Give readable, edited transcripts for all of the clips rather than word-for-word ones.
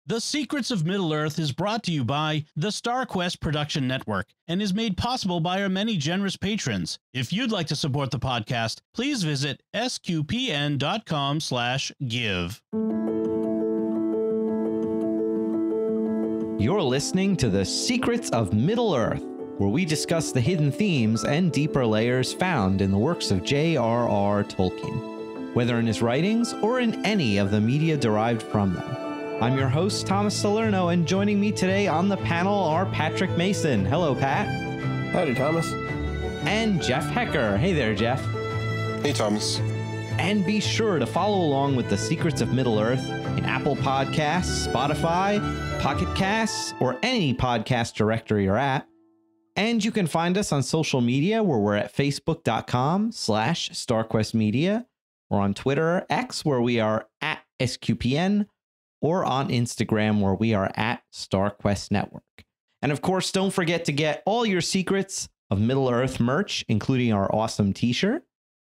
The Secrets of Middle-earth is brought to you by the StarQuest Production Network and is made possible by our many generous patrons. If you'd like to support the podcast, please visit sqpn.com/give. You're listening to The Secrets of Middle-earth, where we discuss the hidden themes and deeper layers found in the works of J.R.R. Tolkien, whether in his writings or in any of the media derived from them. I'm your host, Thomas Salerno, and joining me today on the panel are Patrick Mason. Hello, Pat. Howdy, Thomas. And Jeff Haecker. Hey there, Jeff. Hey, Thomas. And be sure to follow along with The Secrets of Middle-earth in Apple Podcasts, Spotify, Pocket Casts, or any podcast directory or app. And you can find us on social media where we're at facebook.com/StarQuestMedia, or on Twitter, X, where we are at SQPN, or on Instagram, where we are at StarQuest Network. And of course, don't forget to get all your Secrets of Middle-earth merch, including our awesome t-shirt,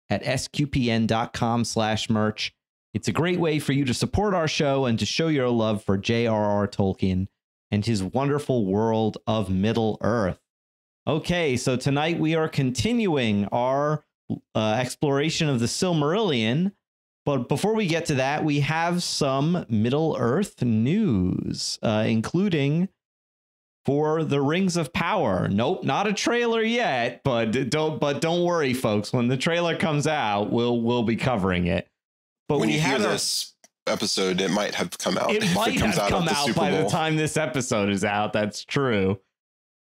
at sqpn.com/merch. It's a great way for you to support our show and to show your love for J.R.R. Tolkien and his wonderful world of Middle-earth. Okay, so tonight we are continuing our exploration of the Silmarillion. But before we get to that, we have some Middle-earth news, including for the Rings of Power. Nope, not a trailer yet, but don't worry, folks. When the trailer comes out, we'll be covering it. But when you hear this episode, it might have come out. It might have come out by the time this episode is out. That's true.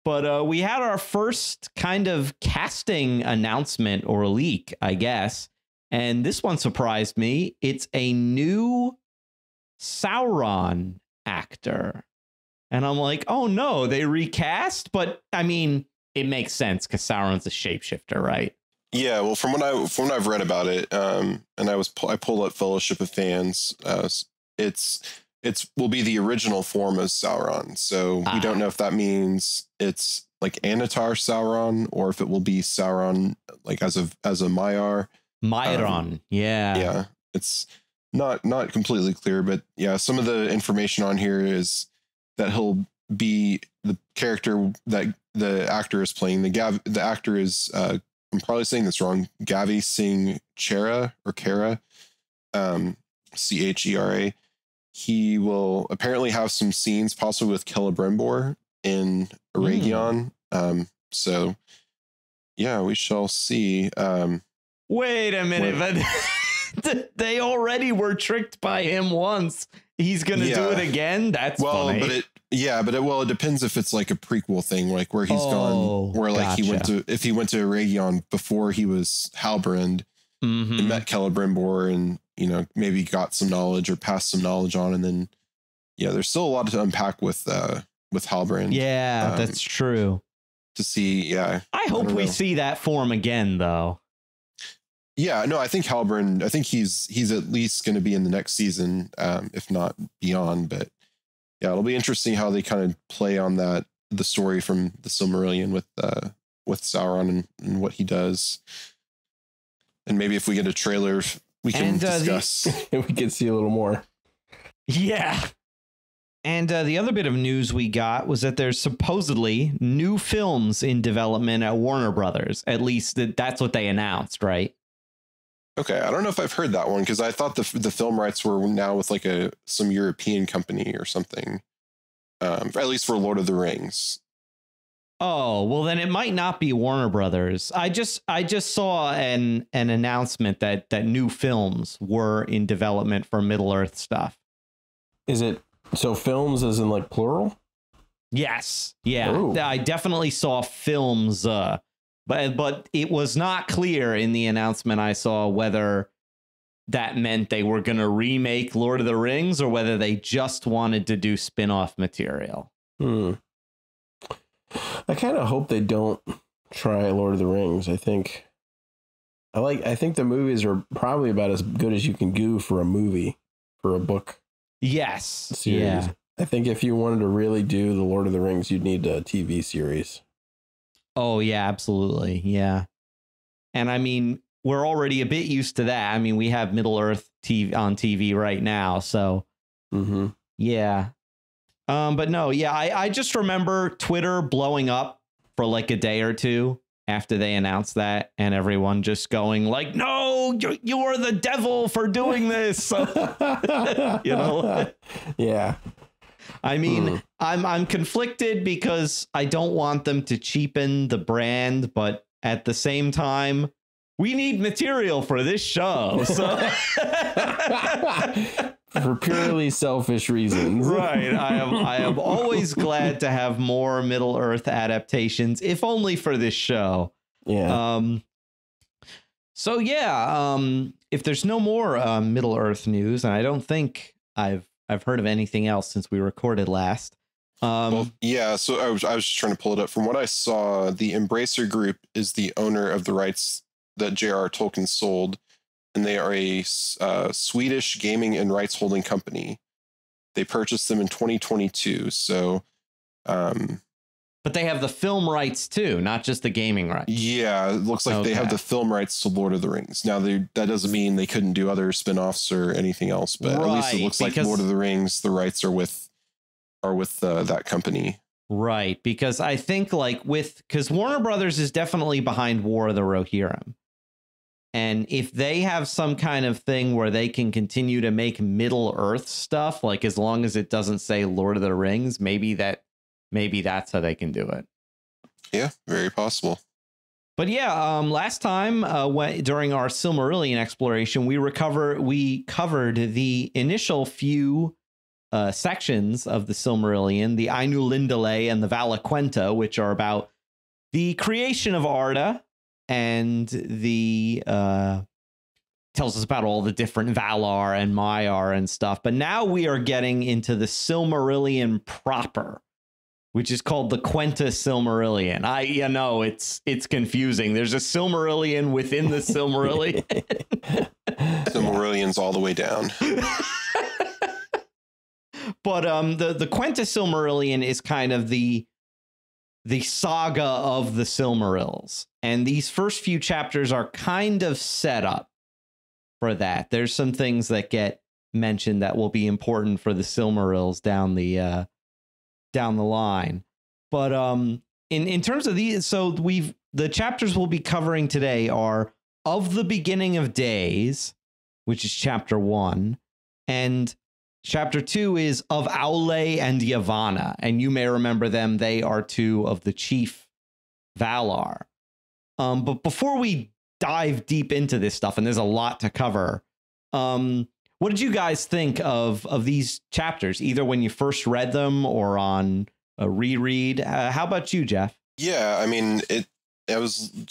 But we had our first kind of casting announcement or leak, I guess. And this one surprised me. It's a new Sauron actor. And I'm like, oh, no, they recast. But I mean, it makes sense because Sauron's a shapeshifter, right? Yeah, well, from what I've read about it, and I pulled up Fellowship of Fans. It's will be the original form of Sauron. So we don't know if that means it's like Anatar Sauron or if it will be Sauron like as a Maiar. Myron, yeah, it's not completely clear, but yeah, some of the information on here is that he'll be the character that the actor is playing. The actor is I'm probably saying this wrong. Gavi Singh Chera or Kara, Chera. He will apparently have some scenes possibly with Celebrimbor in Eregion. So yeah, we shall see. Wait a minute, but they already were tricked by him once. He's going to do it again? That's funny. But it depends if it's like a prequel thing, like where he's gone, where like if he went to Eregion before he was Halbrand and met Celebrimbor and, you know, maybe got some knowledge or passed some knowledge on. And then, yeah, there's still a lot to unpack with Halbrand. Yeah, that's true. To see, yeah. I hope we see that form again, though. Yeah, no, I think Halbrand, I think he's at least going to be in the next season, if not beyond. But yeah, it'll be interesting how they kind of play on the story from the Silmarillion with Sauron and what he does. And maybe if we get a trailer, we can discuss. We can see a little more. Yeah. And the other bit of news we got was that there's supposedly new films in development at Warner Brothers. At least that's what they announced, right? Okay, I don't know if I've heard that one because I thought the film rights were now with like some European company or something, at least for Lord of the Rings. Oh, well, then it might not be Warner Brothers. I just saw an announcement that new films were in development for Middle-earth stuff. Is it so films as in like plural? Yes. Yeah, Ooh. I definitely saw films. But it was not clear in the announcement I saw whether that meant they were going to remake Lord of the Rings or whether they just wanted to do spin-off material. I kind of hope they don't try Lord of the Rings. I think the movies are probably about as good as you can do for a movie, for a book. Yes. Series. Yeah. I think if you wanted to really do the Lord of the Rings, you'd need a TV series. Oh, yeah, absolutely. Yeah. And I mean, we're already a bit used to that. I mean, we have Middle-earth TV on TV right now. So, yeah. But no, yeah, I just remember Twitter blowing up for like a day or two after they announced that, and everyone just going like, no, you are the devil for doing this. So, you know, yeah. I mean, I'm conflicted because I don't want them to cheapen the brand, but at the same time, we need material for this show. So for purely selfish reasons. Right. I am always glad to have more Middle-earth adaptations, if only for this show. Yeah. So yeah, if there's no more Middle-earth news, and I don't think I've heard of anything else since we recorded last. Well, yeah, so I was just trying to pull it up. From what I saw, the Embracer Group is the owner of the rights that J.R.R. Tolkien sold, and they are a Swedish gaming and rights holding company. They purchased them in 2022. So, but they have the film rights too, not just the gaming rights. Yeah, it looks like they have the film rights to Lord of the Rings. Now, that doesn't mean they couldn't do other spin-offs or anything else, but at least it looks like Lord of the Rings, the rights are with that company. Right, because I think because Warner Brothers is definitely behind War of the Rohirrim. And if they have some kind of thing where they can continue to make Middle-earth stuff, like as long as it doesn't say Lord of the Rings, maybe that's how they can do it. Yeah, very possible. But yeah, last time during our Silmarillion exploration, we covered the initial few sections of the Silmarillion, the Ainulindale and the Vala Quenta, which are about the creation of Arda, and the tells us about all the different Valar and Maiar and stuff. But now we are getting into the Silmarillion proper, which is called the Quenta Silmarillion. It's confusing. There's a Silmarillion within the Silmarillion. Silmarillion's all the way down. But the Quenta Silmarillion is kind of the saga of the Silmarils. And these first few chapters are kind of set up for that. There's some things that get mentioned that will be important for the Silmarils down the line. But in terms of these, so the chapters we'll be covering today are Of the Beginning of Days, which is chapter 1, and chapter 2 is Of Aule and Yavanna, and you may remember them. They are two of the chief Valar. But before we dive deep into this stuff, and there's a lot to cover, what did you guys think of these chapters, either when you first read them or on a reread? How about you, Jeff? Yeah, I mean, I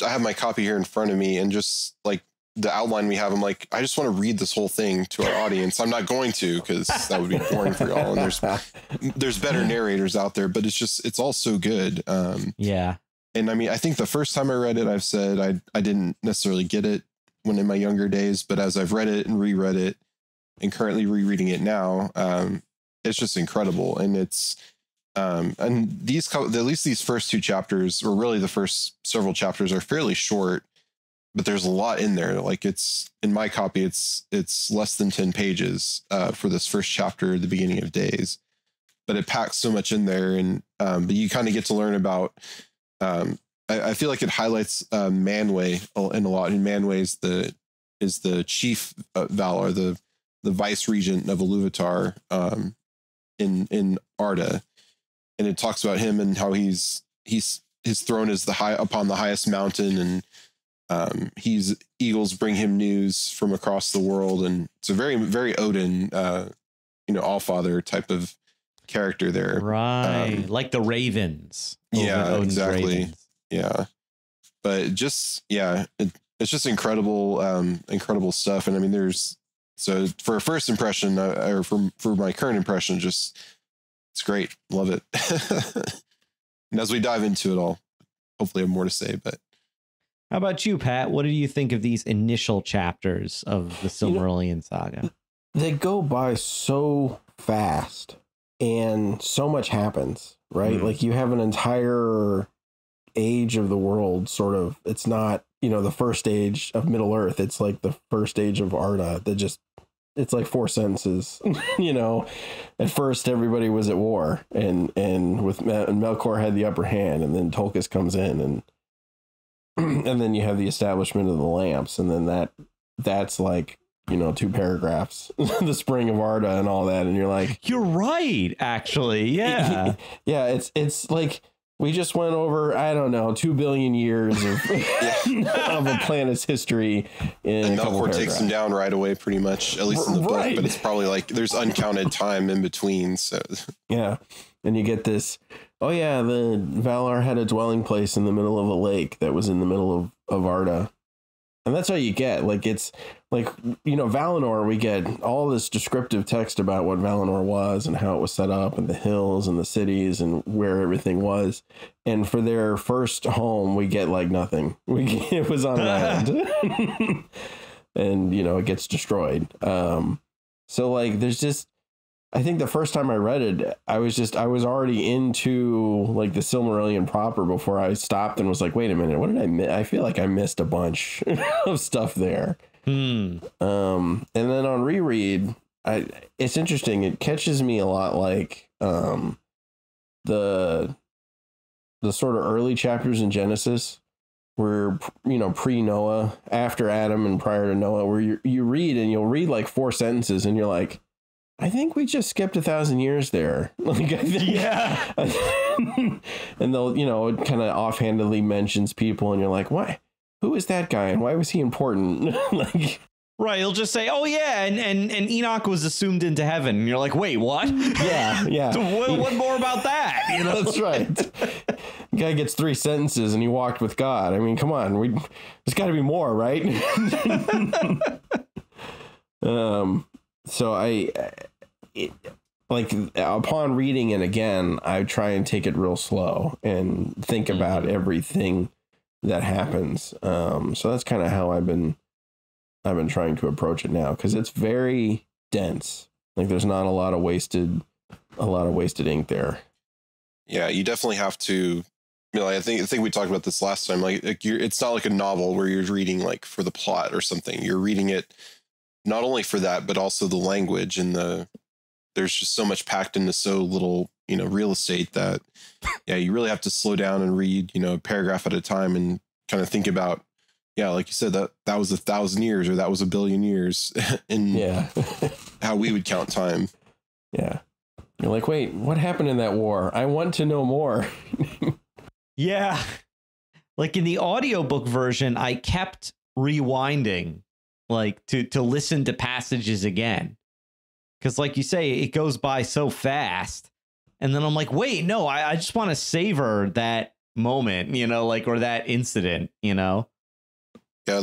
have my copy here in front of me, and just like the outline we have, I'm like, I just want to read this whole thing to our audience. I'm not going to, because that would be boring for y'all. And there's better narrators out there, but it's all so good. Yeah. And I mean, I think the first time I read it, I've said I didn't necessarily get it when in my younger days, but as I've read it and reread it and currently rereading it now, it's just incredible. And it's and at least these first two chapters, or really the first several chapters, are fairly short, but there's a lot in there. Like, it's in my copy, it's less than 10 pages for this first chapter, The Beginning of Days, but it packs so much in there. And but you kind of get to learn about I feel like it highlights Manwë in a lot. And Manwë is the chief Valar, the vice regent of Iluvatar in Arda, and it talks about him and how his throne is upon the highest mountain, and eagles bring him news from across the world, and it's a very, very Odin, Allfather type of character there, right? Like the ravens. Yeah, Odin's exactly. Ravens. Yeah, but it's just incredible, incredible stuff. And I mean, so for a first impression, or for my current impression, it's great. Love it. And as we dive into it all, hopefully I have more to say. But how about you, Pat? What do you think of these initial chapters of the Silmarillion saga? They go by so fast, and so much happens, right? Like, you have an entire age of the world, sort of. It's not, the first age of Middle Earth. It's like the first age of Arda that just it's like 4 sentences. You know, at first everybody was at war, and Melkor had the upper hand, and then Tolkien comes in, and then you have the establishment of the lamps, and then that's like, you know, 2 paragraphs, the spring of Arda and all that, and you're like, you're right, actually, yeah. Yeah, it's like we just went over, I don't know, 2 billion years of of a planet's history in and Melkor takes him down right away, pretty much, at least in the book, but it's probably like there's uncounted time in between. So yeah, and you get this, oh yeah, the Valar had a dwelling place in the middle of a lake that was in the middle of Arda. And that's all you get. Like, it's like, you know, Valinor, we get all this descriptive text about what Valinor was and how it was set up, and the hills and the cities and where everything was. And for their first home, we get like nothing. It was on an island. And, you know, it gets destroyed. So like, there's just, I think the first time I read it, I was already into like the Silmarillion proper before I stopped and was like, wait a minute, what did I miss? I feel like I missed a bunch of stuff there. And then on reread, it's interesting. It catches me a lot like the sort of early chapters in Genesis, where, you know, pre-Noah, after Adam and prior to Noah, where you read and you'll read like 4 sentences and you're like, I think we just skipped 1,000 years there. Like, I think, yeah. And they'll, you know, it kind of offhandedly mentions people, and you're like, why? Who is that guy, and why was he important? Like, right, he'll just say, oh yeah, and Enoch was assumed into heaven, and you're like, wait, what? Yeah. What more about that? You know, that's right. The guy gets 3 sentences, and he walked with God. I mean, come on, there's got to be more, right? So like upon reading it again, I try and take it real slow and think about everything that happens. So that's kind of how I've been trying to approach it now, because it's very dense. Like, there's not a lot of wasted ink there. Yeah, you definitely have to. You know, I think we talked about this last time. Like it's not like a novel where you're reading like for the plot or something. You're reading it not only for that, but also the language and there's just so much packed into so little, you know, real estate that, yeah, you really have to slow down and read, you know, a paragraph at a time and kind of think about, yeah, like you said, that was 1,000 years or that was 1 billion years in how we would count time. Yeah. You're like, wait, what happened in that war? I want to know more. Yeah. Like in the audiobook version, I kept rewinding, like to listen to passages again, because like you say, it goes by so fast, and then I'm like, wait, no, I just want to savor that moment, you know, like, or that incident, you know. Yeah,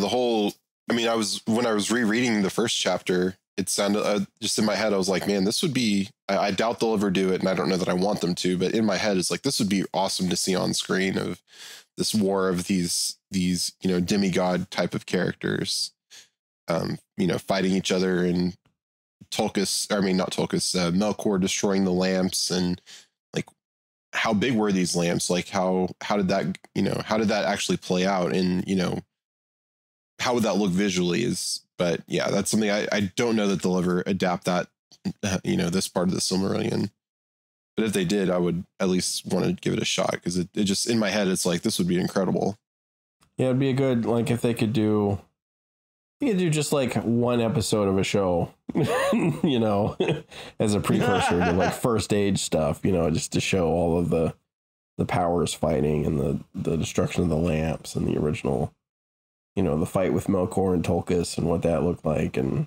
when I was rereading the first chapter, it sounded just in my head, I was like, man, this would be, I doubt they'll ever do it, and I don't know that I want them to, but in my head it's like, this would be awesome to see on screen, of this war of these you know, demigod type of characters, you know, fighting each other, and Melkor destroying the lamps, and like, how big were these lamps? Like, how did that actually play out? And, you know, how would that look visually? But yeah, that's something I don't know that they'll ever adapt that, you know, this part of the Silmarillion. But if they did, I would at least want to give it a shot, because it just, in my head, it's like, this would be incredible. Yeah, it'd be a good, like, if they could do just like 1 episode of a show, you know, as a precursor to like First Age stuff, you know, just to show all of the powers fighting and the destruction of the lamps and the original, you know, the fight with Melkor and Tolkien and what that looked like. And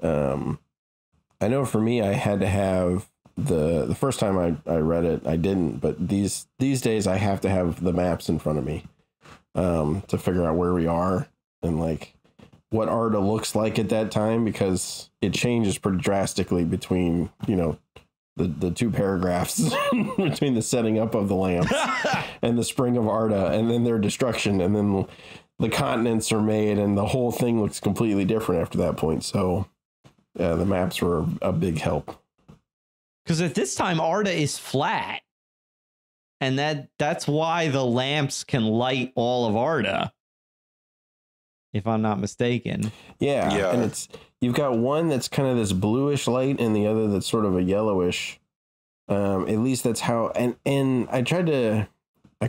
I know for me, I had to have the first time I read it, I didn't, but these days I have to have the maps in front of me to figure out where we are and like what Arda looks like at that time, because it changes pretty drastically between, you know, the 2 paragraphs between the setting up of the lamps and the spring of Arda, and then their destruction, and then the continents are made, and the whole thing looks completely different after that point. So yeah, the maps were a big help. Because at this time, Arda is flat, and that's why the lamps can light all of Arda. if I'm not mistaken. Yeah. And you've got one that's kind of this bluish light and the other that's sort of a yellowish. At least that's how, and I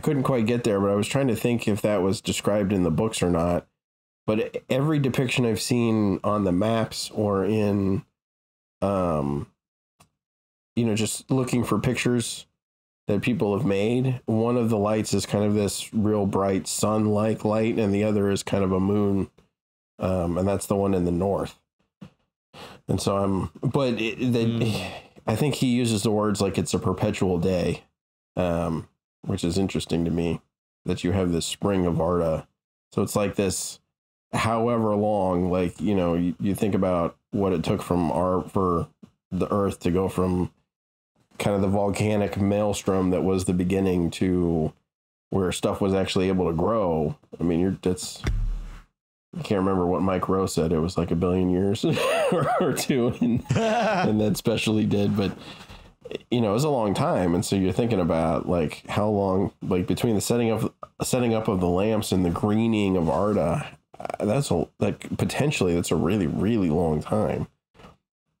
couldn't quite get there, but I was trying to think if that was described in the books or not. But every depiction I've seen on the maps or in, just looking for pictures that people have made, one of the lights is kind of this real bright sun-like light, and the other is kind of a moon, and that's the one in the north. And so I think he uses the words like it's a perpetual day, which is interesting to me, that you have this spring of Arda. So it's like this, however long, like, you think about what it took for the Earth to go from kind of the volcanic maelstrom that was the beginning to where stuff was actually able to grow. I mean, I can't remember what Mike Rowe said. It was like 1 billion years or two, and that specially did. But it was a long time, and so you're thinking about like how long, like between the setting up of the lamps and the greening of Arda, potentially that's a really, really long time.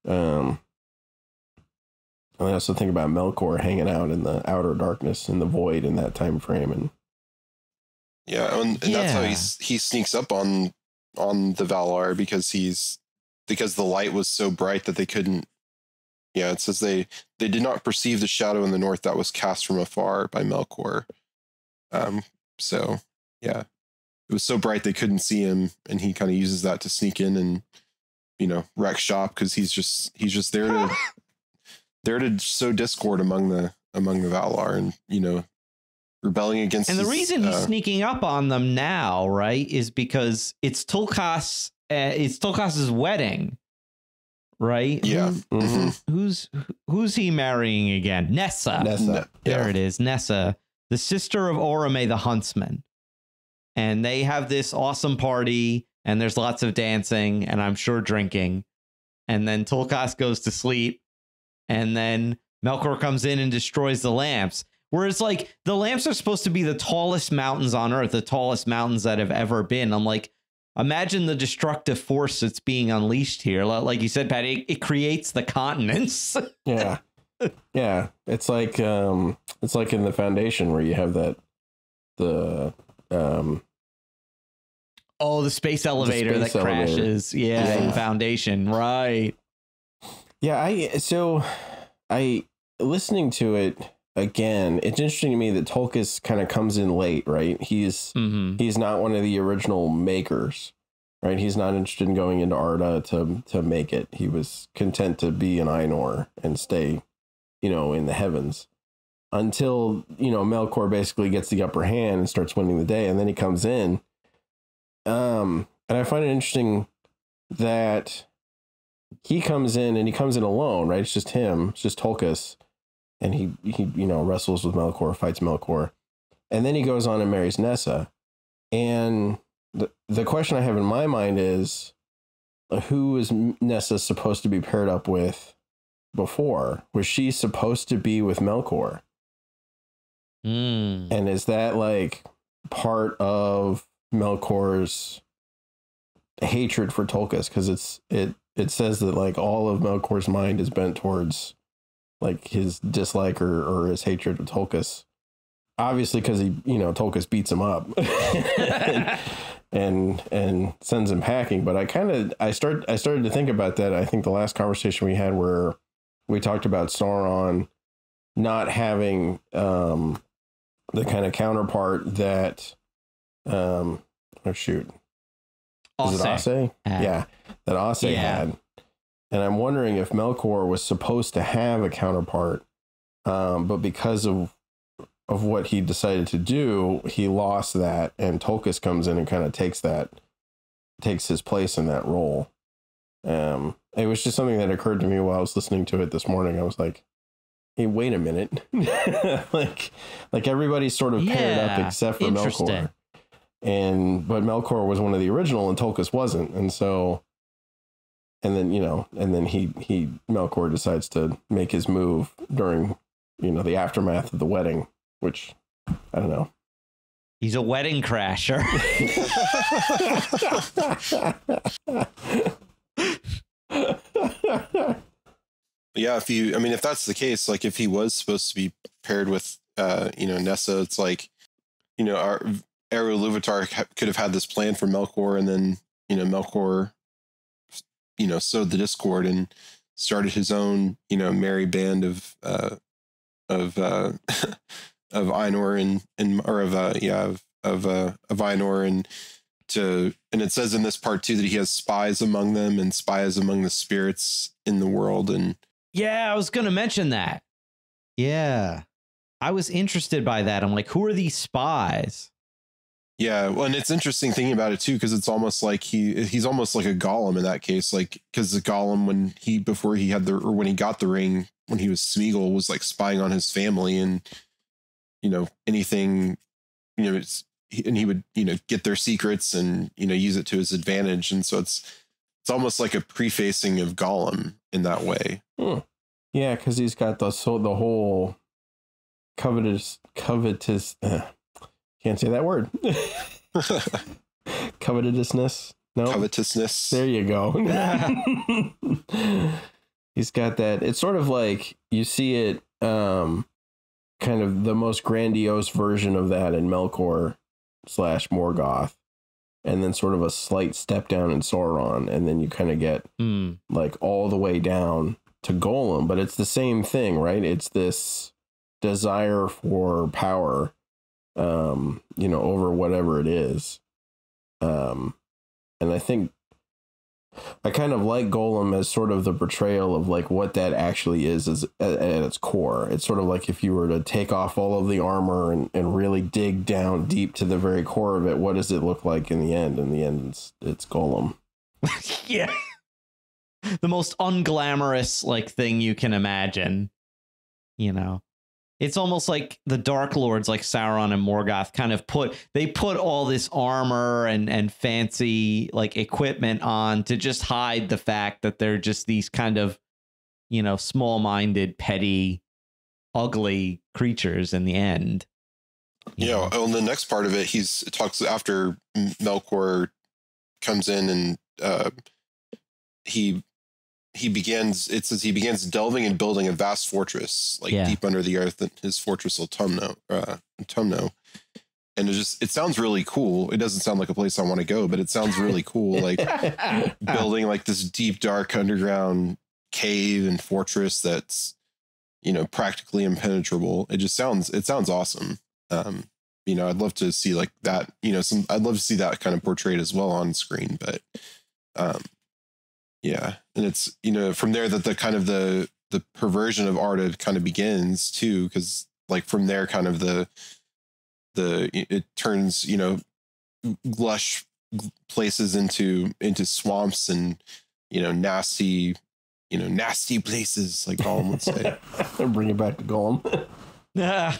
And I also think about Melkor hanging out in the outer darkness and the void in that time frame, and that's how he sneaks up on the Valar, because the light was so bright that they couldn't. Yeah, it says they did not perceive the shadow in the north that was cast from afar by Melkor. So yeah, it was so bright they couldn't see him, and he kind of uses that to sneak in and wreck shop, because he's just there to sow discord among the Valar, and rebelling against. And the reason he's sneaking up on them now, right, is because it's Tulkas. It's Tulkas's wedding, right? Yeah. Who's he marrying again? Nessa. There it is. Nessa, the sister of Orome the Huntsman, and they have this awesome party, and there's lots of dancing, and I'm sure drinking, and then Tulkas goes to sleep. And then Melkor comes in and destroys the lamps. Whereas, like, the lamps are supposed to be the tallest mountains on Earth, the tallest mountains that have ever been. I'm like, imagine the destructive force that's being unleashed here. Like you said, Patty, it creates the continents. Yeah. Yeah. It's like in the Foundation where you have the space elevator that crashes. Yeah, in Foundation. Right. Yeah, listening to it again, it's interesting to me that Tolkien kind of comes in late, right? He's not one of the original makers, right? He's not interested in going into Arda to make it. He was content to be in Ainur and stay, in the heavens until, Melkor basically gets the upper hand and starts winning the day, and then he comes in. And I find it interesting that he comes in alone, right? It's just him, it's just Tolkien, and he wrestles with Melkor, fights Melkor, and then he goes on and marries Nessa. And the question I have in my mind is, who is Nessa supposed to be paired up with before? Was she supposed to be with Melkor? And is that like part of Melkor's hatred for Tolkien? Because it says that like all of Melkor's mind is bent towards like his dislike or his hatred of Tolkien. Obviously, because Tolkien beats him up and sends him packing. But I started to think about that. I think the last conversation we had where we talked about Sauron not having the kind of counterpart that is it Ase? Yeah, that Ase had. And I'm wondering if Melkor was supposed to have a counterpart, but because of what he decided to do, he lost that, and Tolkien comes in and kind of takes his place in that role. It was just something that occurred to me while I was listening to it this morning. I was like, hey, wait a minute. like everybody's sort of paired up except for Melkor. But Melkor was one of the original and Tolkien wasn't. And so, and then Melkor decides to make his move during, the aftermath of the wedding, which I don't know. He's a wedding crasher. Yeah, if that's the case, like if he was supposed to be paired with, Nessa, it's like, our Eru Ilúvatar could have had this plan for Melkor, and then, Melkor, sowed the discord and started his own, merry band of Ainur of Ainur, and it says in this part too that he has spies among them and spies among the spirits in the world. And yeah, I was going to mention that. Yeah, I was interested by that. I'm like, who are these spies? Yeah, well, and it's interesting thinking about it too, because it's almost like he's almost like a Gollum in that case, like because the Gollum when he got the ring, when he was Smeagol, was like spying on his family and anything, and he would get their secrets and use it to his advantage, and so it's almost like a prefacing of Gollum in that way. Yeah, because he's got the whole covetous can't say that word. Covetousness. No. Covetousness. There you go. He's got that. It's sort of like you see it kind of the most grandiose version of that in Melkor / Morgoth. And then sort of a slight step down in Sauron. And then you kind of get like all the way down to Golem. But it's the same thing, right? It's this desire for power, over whatever it is. And I think I kind of like Golem as sort of the portrayal of like what that actually is at its core. It's sort of like if you were to take off all of the armor and really dig down deep to the very core of it, what does it look like in the end? In the end, it's Golem. Yeah. The most unglamorous like thing you can imagine, It's almost like the Dark Lords, like Sauron and Morgoth, kind of put all this armor and fancy like equipment on to just hide the fact that they're just these kind of, small-minded, petty, ugly creatures in the end. Yeah. On the next part of it, it talks after Melkor comes in and he begins delving and building a vast fortress deep under the earth, and his fortress Tumno. And it sounds really cool. It doesn't sound like a place I want to go, but it sounds really cool. Like building like this deep, dark underground cave and fortress that's, practically impenetrable. It sounds awesome. I'd love to see like that, I'd love to see that kind of portrayed as well on screen, but, yeah. And it's, from there that the kind of the perversion of Arda kind of begins too. Cause like from there, kind of it turns, lush places into swamps and, nasty places like Gollum would say. Bring it back to Gollum. Yeah.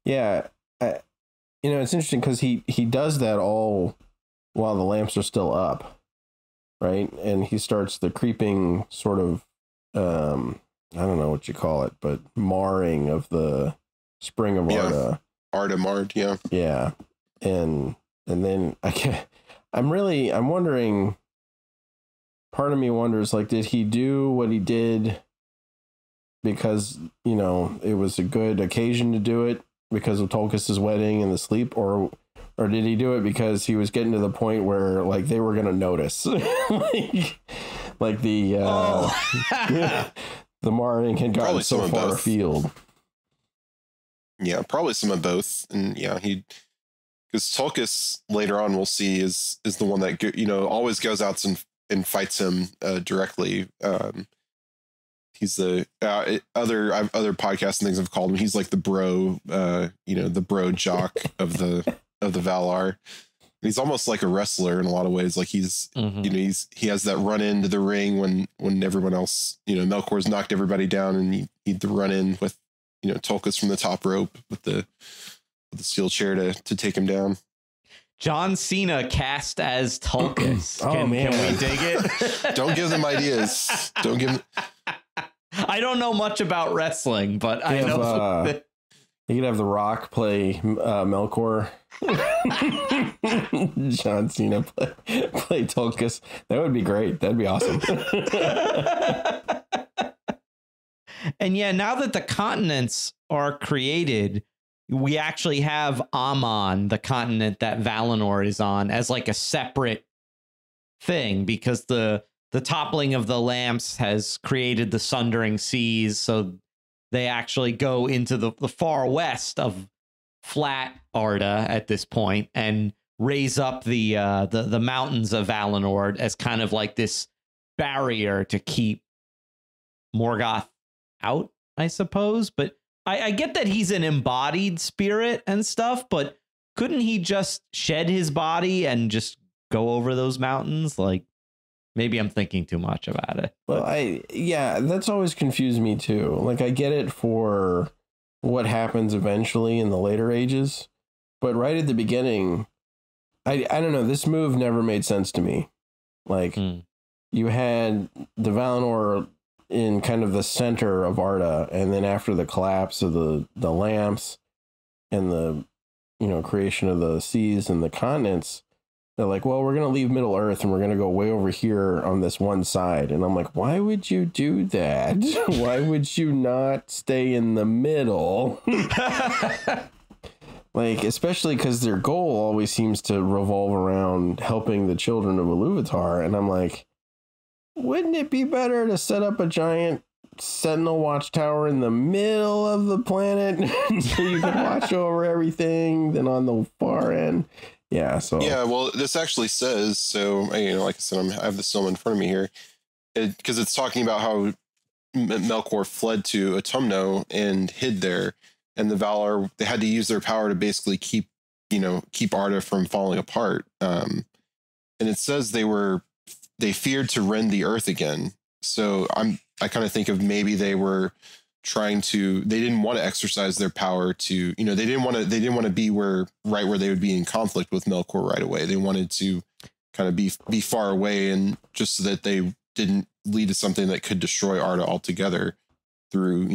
Yeah. It's interesting because he does that all while the lamps are still up. Right. And he starts the creeping sort of, I don't know what you call it, but marring of the spring of Arda. Arda marred. Yeah. Yeah. And then I'm wondering, part of me wonders, like, did he do what he did because, it was a good occasion to do it because of Tolkis's wedding and the sleep, or did he do it because he was getting to the point where like they were going to notice like the the marring had gotten so far afield? Yeah, probably some of both. And yeah, because Tolkis later on we'll see is the one that always goes out and fights him directly. He's the other podcasts and things have called him. He's like the bro, the bro jock of the Valar. He's almost like a wrestler in a lot of ways. Like he's, he has that run into the ring when everyone else, Melkor's knocked everybody down, and he'd run in with, Tolkis from the top rope with the steel chair to take him down. John Cena cast as Tolkis. Can we dig it? Don't give them ideas. Don't give them. I don't know much about wrestling, but I know. You could have The Rock play Melkor. John Cena play Tolkien. That would be great. That'd be awesome. And yeah, now that the continents are created, we actually have Aman, the continent that Valinor is on, as like a separate thing, because the toppling of the lamps has created the sundering seas. So they actually go into the far west of flat Arda at this point and raise up the mountains of Valinor as kind of like this barrier to keep Morgoth out, I suppose. But I get that he's an embodied spirit and stuff, but couldn't he just shed his body and just go over those mountains? Like, maybe I'm thinking too much about it. Well, that's always confused me too. Like, I get it for what happens eventually in the later ages, but right at the beginning, I don't know, this move never made sense to me. Like, you had the Valinor in kind of the center of Arda, and then after the collapse of the lamps and the creation of the seas and the continents, they're like, well, we're going to leave Middle Earth and we're going to go way over here on this one side. And I'm like, why would you do that? Why would you not stay in the middle? Like, especially because their goal always seems to revolve around helping the children of Iluvatar. And I'm like, wouldn't it be better to set up a giant sentinel watchtower in the middle of the planet so you can watch over everything than on the far end? Yeah. So yeah, well, this actually says, so, like I said, I have the film in front of me here, because it's talking about how Melkor fled to Autumno and hid there, and the Valar, they had to use their power to basically keep Arda from falling apart. And it says they feared to rend the earth again. So I kind of think of maybe they were they didn't want to exercise their power to, they didn't want to be where they would be in conflict with Melkor right away. They wanted to kind of be far away, and just so that they didn't lead to something that could destroy Arda altogether through,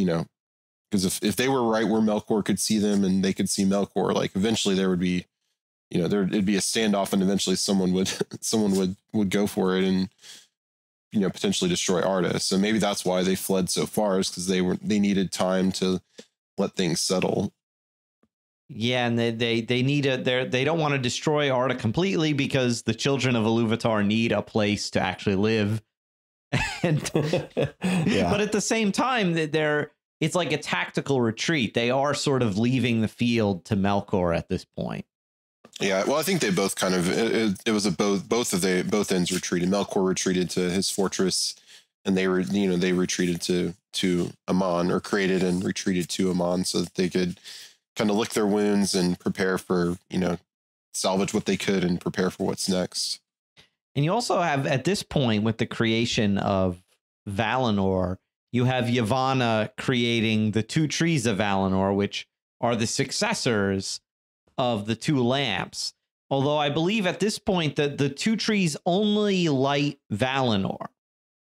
because if they were right where Melkor could see them and they could see Melkor, like eventually there would be, it'd be a standoff, and eventually someone would go for it and, potentially destroy Arda. So maybe that's why they fled so far, is because they needed time to let things settle. Yeah, and they don't want to destroy Arda completely, because the children of Iluvatar need a place to actually live. And yeah. But at the same time, it's like a tactical retreat. They are sort of leaving the field to Melkor at this point. Yeah, well, I think they both kind of, it was both ends retreated. Melkor retreated to his fortress, and they retreated to Aman, or created and retreated to Aman, so that they could kind of lick their wounds and prepare for, salvage what they could and prepare for what's next. And you also have, at this point, with the creation of Valinor, you have Yavanna creating the two trees of Valinor, which are the successors of the two lamps. Although I believe at this point that the two trees only light Valinor,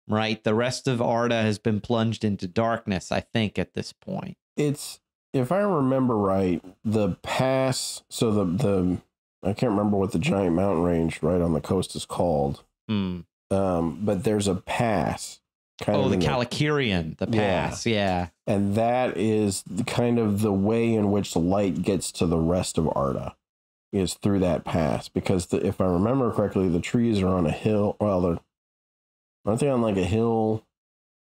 right? The rest of Arda has been plunged into darkness, I think, at this point. It's, if I remember right, the pass, so the I can't remember what the giant mountain range right on the coast is called. But there's a pass. The Calicurian, the pass, yeah. And that is kind of the way in which the light gets to the rest of Arda, is through that pass. Because if I remember correctly, the trees are on a hill. Well, aren't they on like a hill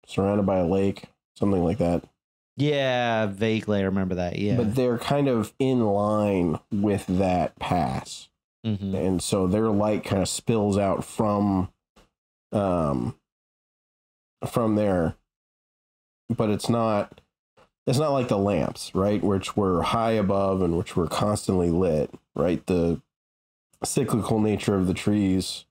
surrounded by a lake? Something like that. Yeah, vaguely I remember that, yeah. But they're kind of in line with that pass. Mm-hmm. And so their light kind of spills out from there, but it's not like the lamps, right, which were high above and which were constantly lit, right? The cyclical nature of the trees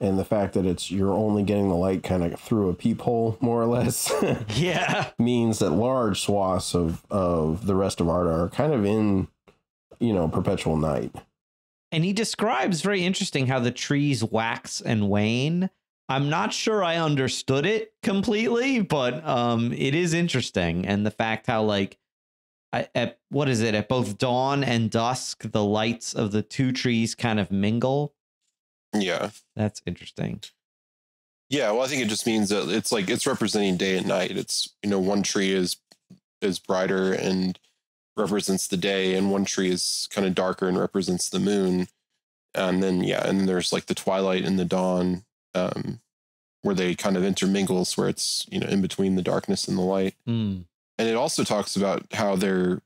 and the fact that you're only getting the light kind of through a peephole, more or less, yeah, means that large swaths of the rest of Arda are kind of in, perpetual night. And he describes, very interesting, how the trees wax and wane. I'm not sure I understood it completely, but it is interesting. And the fact how, like, what is it? At both dawn and dusk, the lights of the two trees kind of mingle. Yeah. That's interesting. Yeah, well, I think it just means that it's representing day and night. It's, one tree is brighter and represents the day, and one tree is kind of darker and represents the moon. And then and there's like the twilight and the dawn, where they kind of intermingles, where it's in between the darkness and the light. Mm. And it also talks about how dew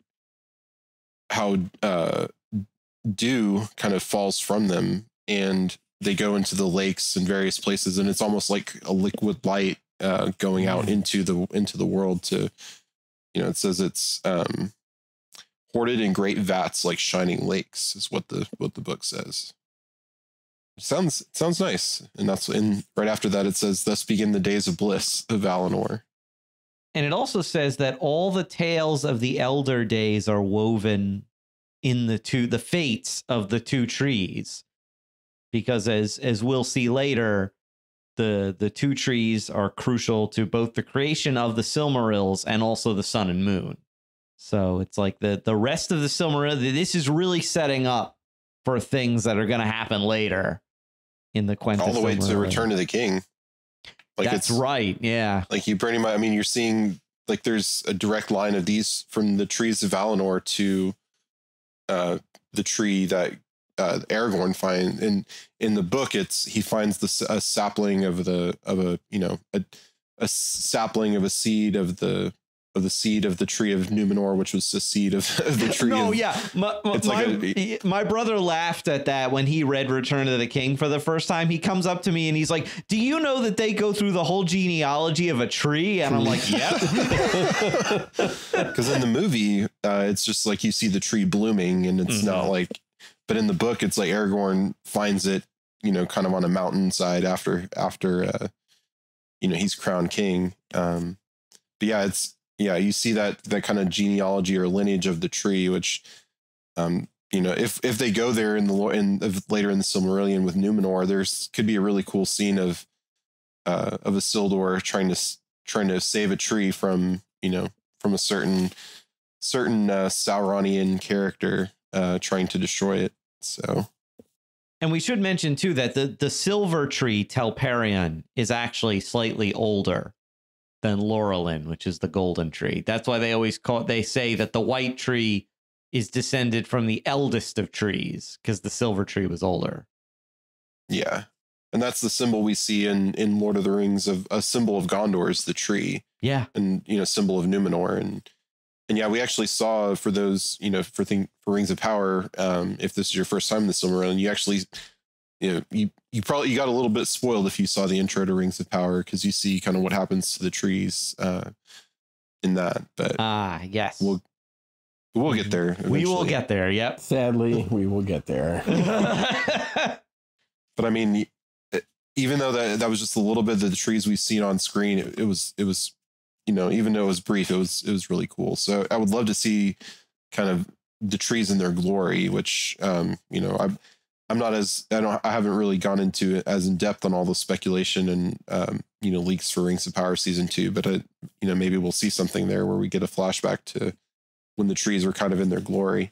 kind of falls from them, and they go into the lakes and various places, and it's almost like a liquid light going out into the world. To it says it's hoarded in great vats like shining lakes, is what the book says. Sounds nice. And that's right after that it says, thus begin the days of bliss of Valinor. And it also says that all the tales of the elder days are woven in the fates of the two trees. Because as we'll see later, the two trees are crucial to both the creation of the Silmarils and also the sun and moon. So it's like the rest of the Silmarils, this is really setting up for things that are going to happen later in the Quenta Silmarillion. All the way to Return of the King. Like that's right, yeah. Like you pretty much, you're seeing, like, there's a direct line of these from the trees of Valinor to the tree that Aragorn finds in the book. He finds a sapling of a sapling of a seed of the seed of the tree of Numenor, which was the seed of the tree. No, yeah. My brother laughed at that when he read Return of the King for the first time. He comes up to me and he's like, do you know that they go through the whole genealogy of a tree? And I'm like, yep. Because in the movie, it's just like you see the tree blooming, and it's not like, but in the book, it's like Aragorn finds it, kind of on a mountainside after he's crowned king. But yeah, you see that kind of genealogy or lineage of the tree, which, if they go there later in the Silmarillion with Numenor, there's could be a really cool scene of Isildur trying to save a tree from a certain Sauronian character trying to destroy it. So. And we should mention too that the silver tree Telperion is actually slightly older than Laurelin, which is the golden tree. That's why they say that the white tree is descended from the eldest of trees, because the silver tree was older. Yeah. And that's the symbol we see in Lord of the Rings, of a symbol of Gondor is the tree. Yeah. And, symbol of Numenor. And yeah, we actually saw for those, for Rings of Power, if this is your first time in the Silmarillion, you actually, you got a little bit spoiled if you saw the intro to Rings of Power, because you see kind of what happens to the trees in that. But yes, we'll get there eventually. We will get there. Yep. Sadly, we will get there. But even though that was just a little bit of the trees we've seen on screen, it was even though it was brief, it was really cool. So I would love to see kind of the trees in their glory, which I'm not I haven't really gone into it as in depth on all the speculation and leaks for Rings of Power season 2, but maybe we'll see something there where we get a flashback to when the trees were kind of in their glory.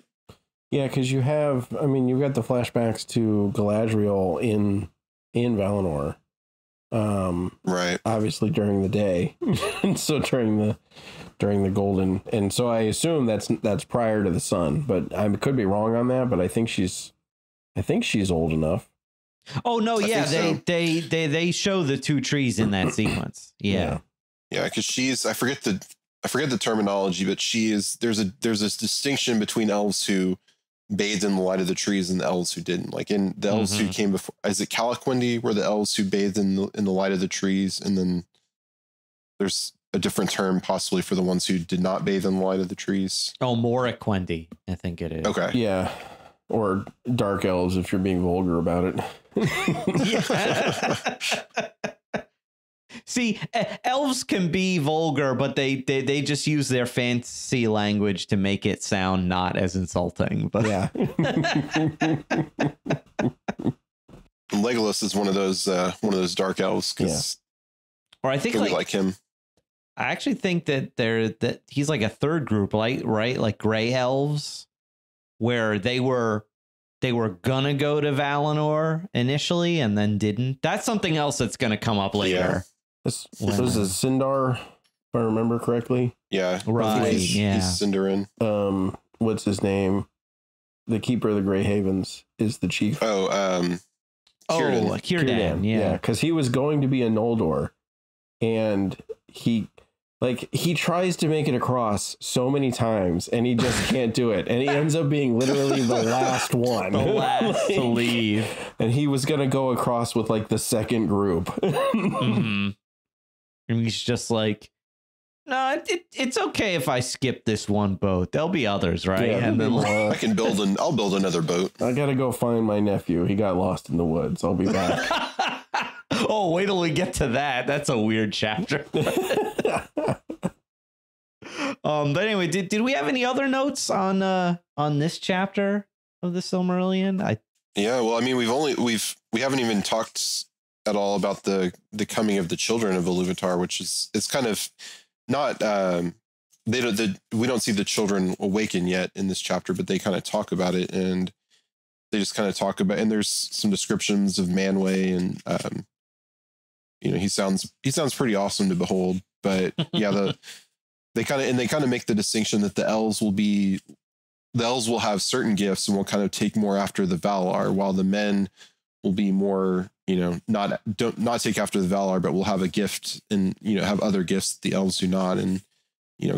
Yeah, because you've got the flashbacks to Galadriel in Valinor, right? Obviously during the day, and so during the golden, and so I assume that's prior to the sun, but I could be wrong on that. But I think she's old enough. Oh no, yeah, so. they show the two trees in that sequence. Yeah, because she's I forget the terminology, but there's a distinction between elves who bathed in the light of the trees and the elves who didn't. Like in the elves who came before, is it Calaquendi, were the elves who bathed in the light of the trees, and then there's a different term possibly for the ones who did not bathe in the light of the trees. Oh, Morriquendi, I think it is. Okay, yeah. Or dark elves, if you're being vulgar about it. See, elves can be vulgar, but they just use their fancy language to make it sound not as insulting. But yeah. Legolas is one of those dark elves, because or I think like him. I actually think that he's like a third group, right? Like gray elves, where they were gonna go to Valinor initially and then didn't. That's something else that's gonna come up later. This is Sindar, if I remember correctly. Yeah. Right. He's Sindarin. What's his name? The Keeper of the Grey Havens is the chief. Círdan. Yeah, because he was going to be a Noldor, and he tries to make it across so many times, and he just can't do it, and he ends up being literally the last one, the last to leave, and he was gonna go across with like the second group. Mm-hmm. And he's just like, no, it's okay if I skip this one boat. There'll be others, right? Yeah, and then I'll build another boat. I gotta go find my nephew. He got lost in the woods. I'll be back. Oh, wait till we get to that. That's a weird chapter. But anyway, did we have any other notes on this chapter of the Silmarillion? Yeah, well, I mean, we haven't even talked at all about the coming of the children of Iluvatar, which it's kind of not we don't see the children awaken yet in this chapter, but they kind of talk about it, and they just kind of talk about, and there's some descriptions of Manwë, and he sounds pretty awesome to behold. But yeah, they kind of make the distinction that the elves will have certain gifts and will kind of take more after the Valar, while the men will be more, not take after the Valar, but will have a gift and, have other gifts that the elves do not. And,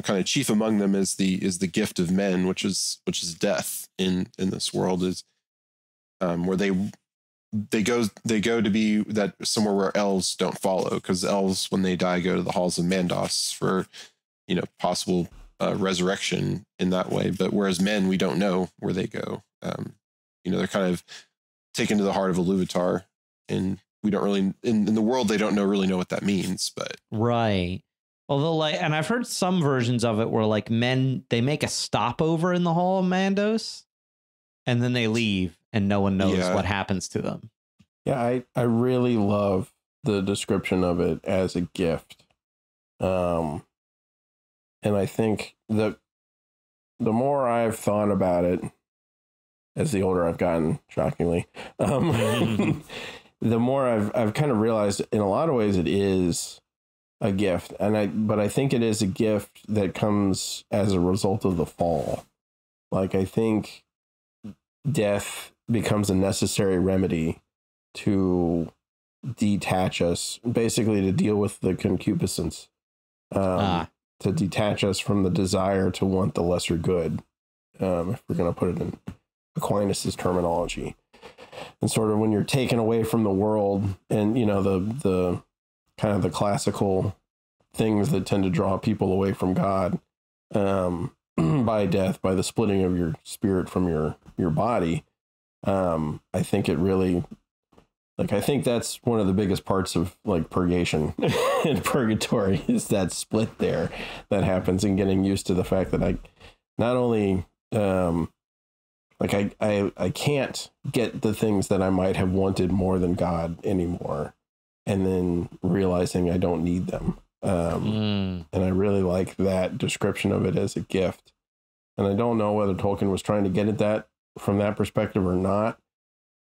kind of chief among them is the gift of men, which is death in this world, is where they go to be that somewhere where elves don't follow, because elves, when they die, go to the halls of Mandos for, possible resurrection in that way. But whereas men, we don't know where they go. They're kind of taken to the heart of Iluvatar, and we don't really in the world, they don't really know what that means. But right. Although, and I've heard some versions of it where men, they make a stopover in the Hall of Mandos, and then they leave, and no one knows what happens to them. Yeah, I really love the description of it as a gift. And I think the more I've thought about it, as the older I've gotten, shockingly, the more I've kind of realized in a lot of ways it is a gift. But I think it is a gift that comes as a result of the fall. Like, I think death becomes a necessary remedy to detach us, basically to deal with the concupiscence, to detach us from the desire to want the lesser good, if we're going to put it in Aquinas's terminology. And sort of when you're taken away from the world, and the kind of the classical things that tend to draw people away from God, by death, by the splitting of your spirit from your body, I think it really, I think that's one of the biggest parts of purgation and purgatory, is that split there that happens, and getting used to the fact that I not only I can't get the things that I might have wanted more than God anymore, and then realizing I don't need them. And I really like that description of it as a gift. And I don't know whether Tolkien was trying to get at that from that perspective or not.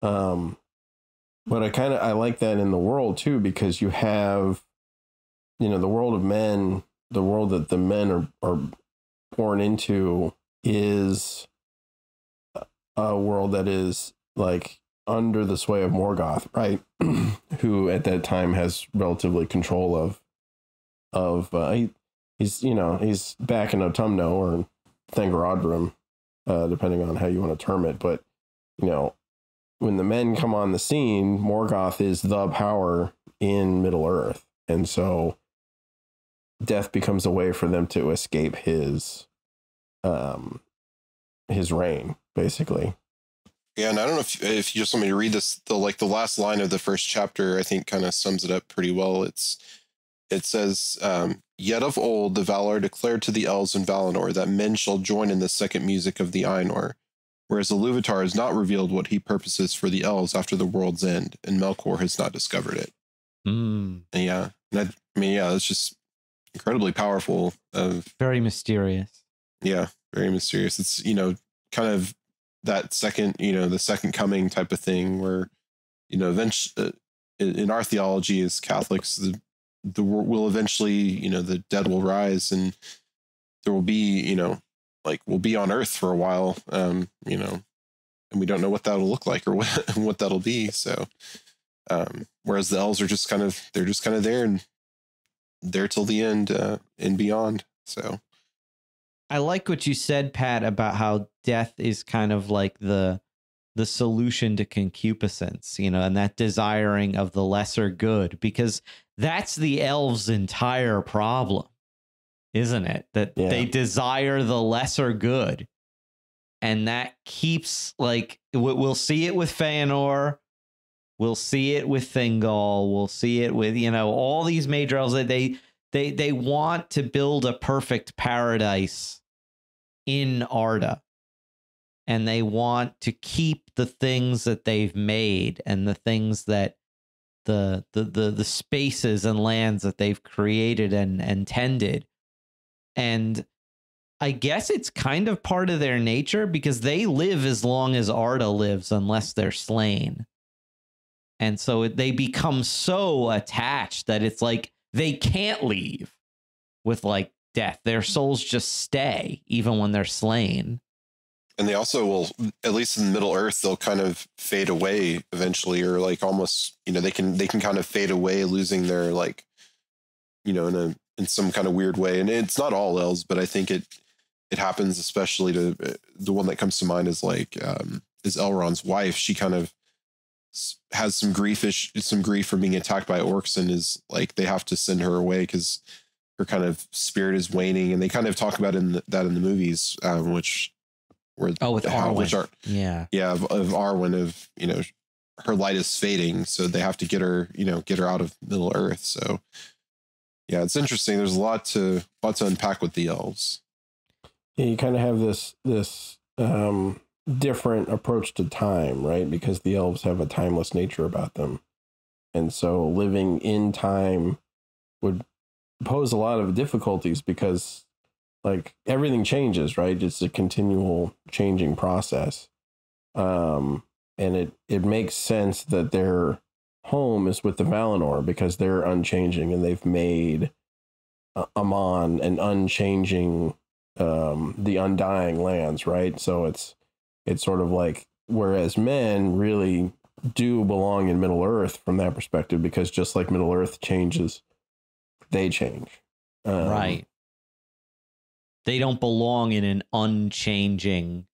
But I like that in the world too, because you have, the world of men, the world that the men are born into is a world that is under the sway of Morgoth, right? Who at that time has relatively control of he's back in Autumno or Thangorodrim, depending on how you want to term it. But, when the men come on the scene, Morgoth is the power in Middle-earth. And so death becomes a way for them to escape his reign, basically. Yeah, and I don't know if you just want me to read this, the last line of the first chapter, I think kind of sums it up pretty well. It says, yet of old the Valar declared to the elves in Valinor that men shall join in the second music of the Ainur, whereas Iluvatar has not revealed what he purposes for the elves after the world's end, and Melkor has not discovered it. And it's just, incredibly powerful. Very mysterious. Yeah, very mysterious. It's, kind of that second, the second coming type of thing where, eventually in our theology as Catholics, the will eventually, the dead will rise, and there will be, we'll be on earth for a while, and we don't know what that'll look like or what that'll be. So, whereas the elves are just kind of there and there till the end, and beyond. So I like what you said, Pat, about how death is kind of like the solution to concupiscence, and that desiring of the lesser good, because that's the elves' entire problem, isn't it? That they desire the lesser good. And that keeps, like, we'll see it with Feanor, we'll see it with Thingol, we'll see it with, all these major elves. They want to build a perfect paradise in Arda. And they want to keep the things that they've made and the things that the spaces and lands that they've created and tended. And I guess it's kind of part of their nature, because they live as long as Arda lives unless they're slain. And so they become so attached that it's like they can't leave with, like, death. Their souls just stay even when they're slain. And they also will, at least in Middle Earth, they'll kind of fade away eventually, or like almost, they can kind of fade away, losing their, like, in some kind of weird way. And it's not all elves, but I think it happens, especially to the one that comes to mind is Elrond's wife. She kind of has some grief from being attacked by orcs, and is like, they have to send her away because her kind of spirit is waning. And they kind of talk about that in the movies, with Arwen. Of Arwen, her light is fading, so they have to get her out of Middle Earth. So yeah, it's interesting. There's a lot to unpack with the elves. Yeah, you kind of have this different approach to time, right? Because the elves have a timeless nature about them, and so living in time would pose a lot of difficulties, because, like, everything changes, right? It's a continual changing process. And it makes sense that their home is with the Valinor, because they're unchanging, and they've made Amon an unchanging, the undying lands, right? So it's sort of like, whereas men really do belong in Middle Earth from that perspective, because just like Middle Earth changes, they change. Right. They don't belong in an unchanging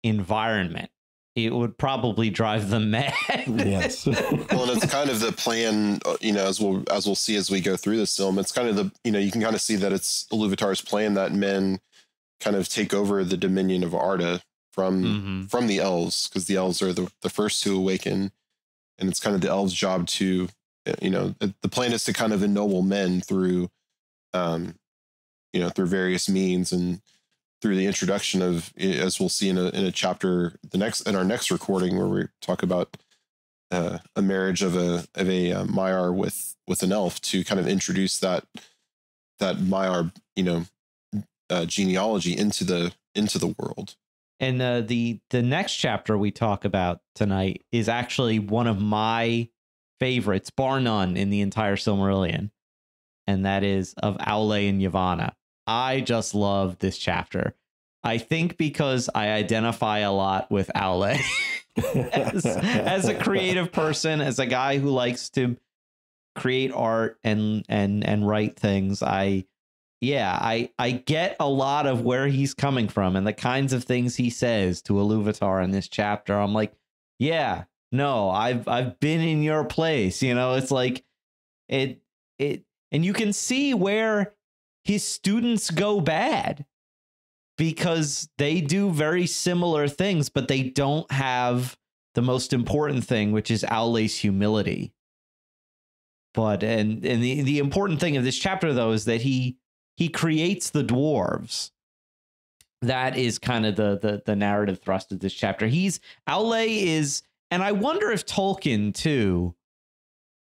environment. It would probably drive them mad. Yes. Well, and it's kind of the plan, as we'll see as we go through this film. It's kind of you can kind of see that it's Iluvatar's plan that men kind of take over the dominion of Arda from the elves, because the elves are the first to awaken, and it's kind of the elves' job to, the plan is to kind of ennoble men through, through various means, and through the introduction of, as we'll see in a chapter in our next recording, where we talk about a marriage of a Maiar with an elf, to kind of introduce that Maiar genealogy into the world. And the next chapter we talk about tonight is actually one of my favorites, bar none, in the entire Silmarillion, and that is of Aule and Yavanna. I just love this chapter. I think because I identify a lot with Aule as a creative person, as a guy who likes to create art and write things. I get a lot of where he's coming from and the kinds of things he says to Iluvatar in this chapter. I'm like, yeah, no, I've been in your place. It's like it, and you can see where his students go bad, because they do very similar things, but they don't have the most important thing, which is Aule's humility. But and the important thing of this chapter, though, is that he creates the dwarves. That is kind of the narrative thrust of this chapter. Aule is, and I wonder if Tolkien too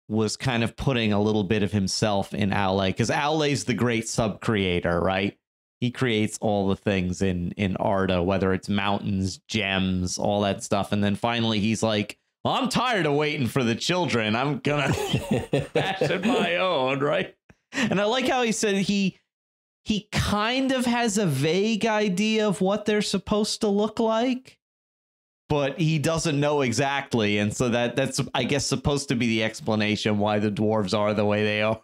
was kind of putting a little bit of himself in Aule, because Aule's the great sub-creator, right? He creates all the things in Arda, whether it's mountains, gems, all that stuff. And then finally he's like, well, I'm tired of waiting for the children. I'm gonna fashion my own, right? And I like how he said he kind of has a vague idea of what they're supposed to look like, but he doesn't know exactly. And so that's, I guess, supposed to be the explanation why the dwarves are the way they are.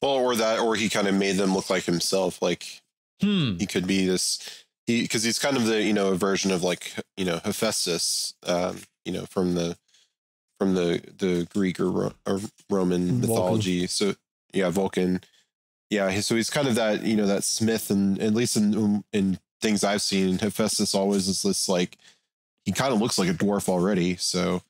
Well, or he kind of made them look like himself. Like he could be this, because he's kind of the, a version of like, Hephaestus, from the Greek or Roman mythology. So yeah, Vulcan. Yeah. So he's kind of that, that smith, and at least in things I've seen, Hephaestus always is this, like, he kind of looks like a dwarf already. So,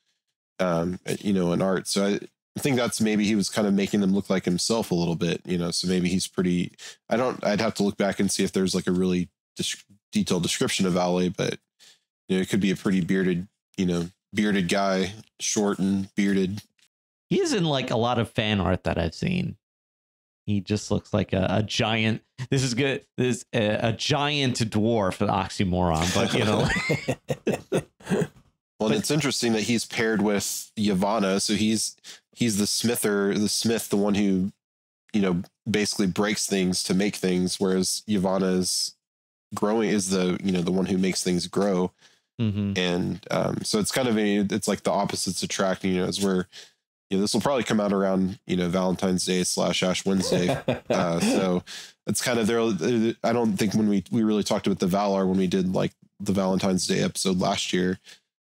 in art. So I think that's maybe he was kind of making them look like himself a little bit, so maybe he's pretty, I'd have to look back and see if there's like a really detailed description of Aule, but it could be a pretty bearded guy, short and bearded. He is in like a lot of fan art that I've seen. He just looks like a giant. This is good. This is a giant dwarf, an oxymoron, but Well, and it's interesting that he's paired with Yavanna. So he's the smith, the one who, basically breaks things to make things, whereas Yavanna is the one who makes things grow. Mm-hmm. And so it's kind of it's like the opposites attract, is where, this will probably come out around, Valentine's Day / Ash Wednesday. So it's kind of there. I don't think when we really talked about the Valar when we did like the Valentine's Day episode last year,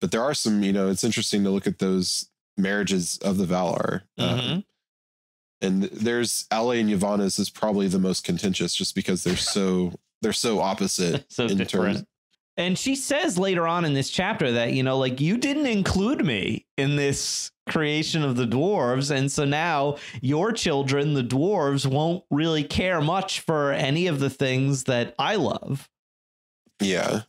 but there are some, it's interesting to look at those marriages of the Valar. Mm-hmm. And there's Aule and Yavanna's is probably the most contentious, just because they're so opposite so in different. terms. And she says later on in this chapter that, like, you didn't include me in this creation of the dwarves. And so now your children, the dwarves, won't really care much for any of the things that I love. Yeah.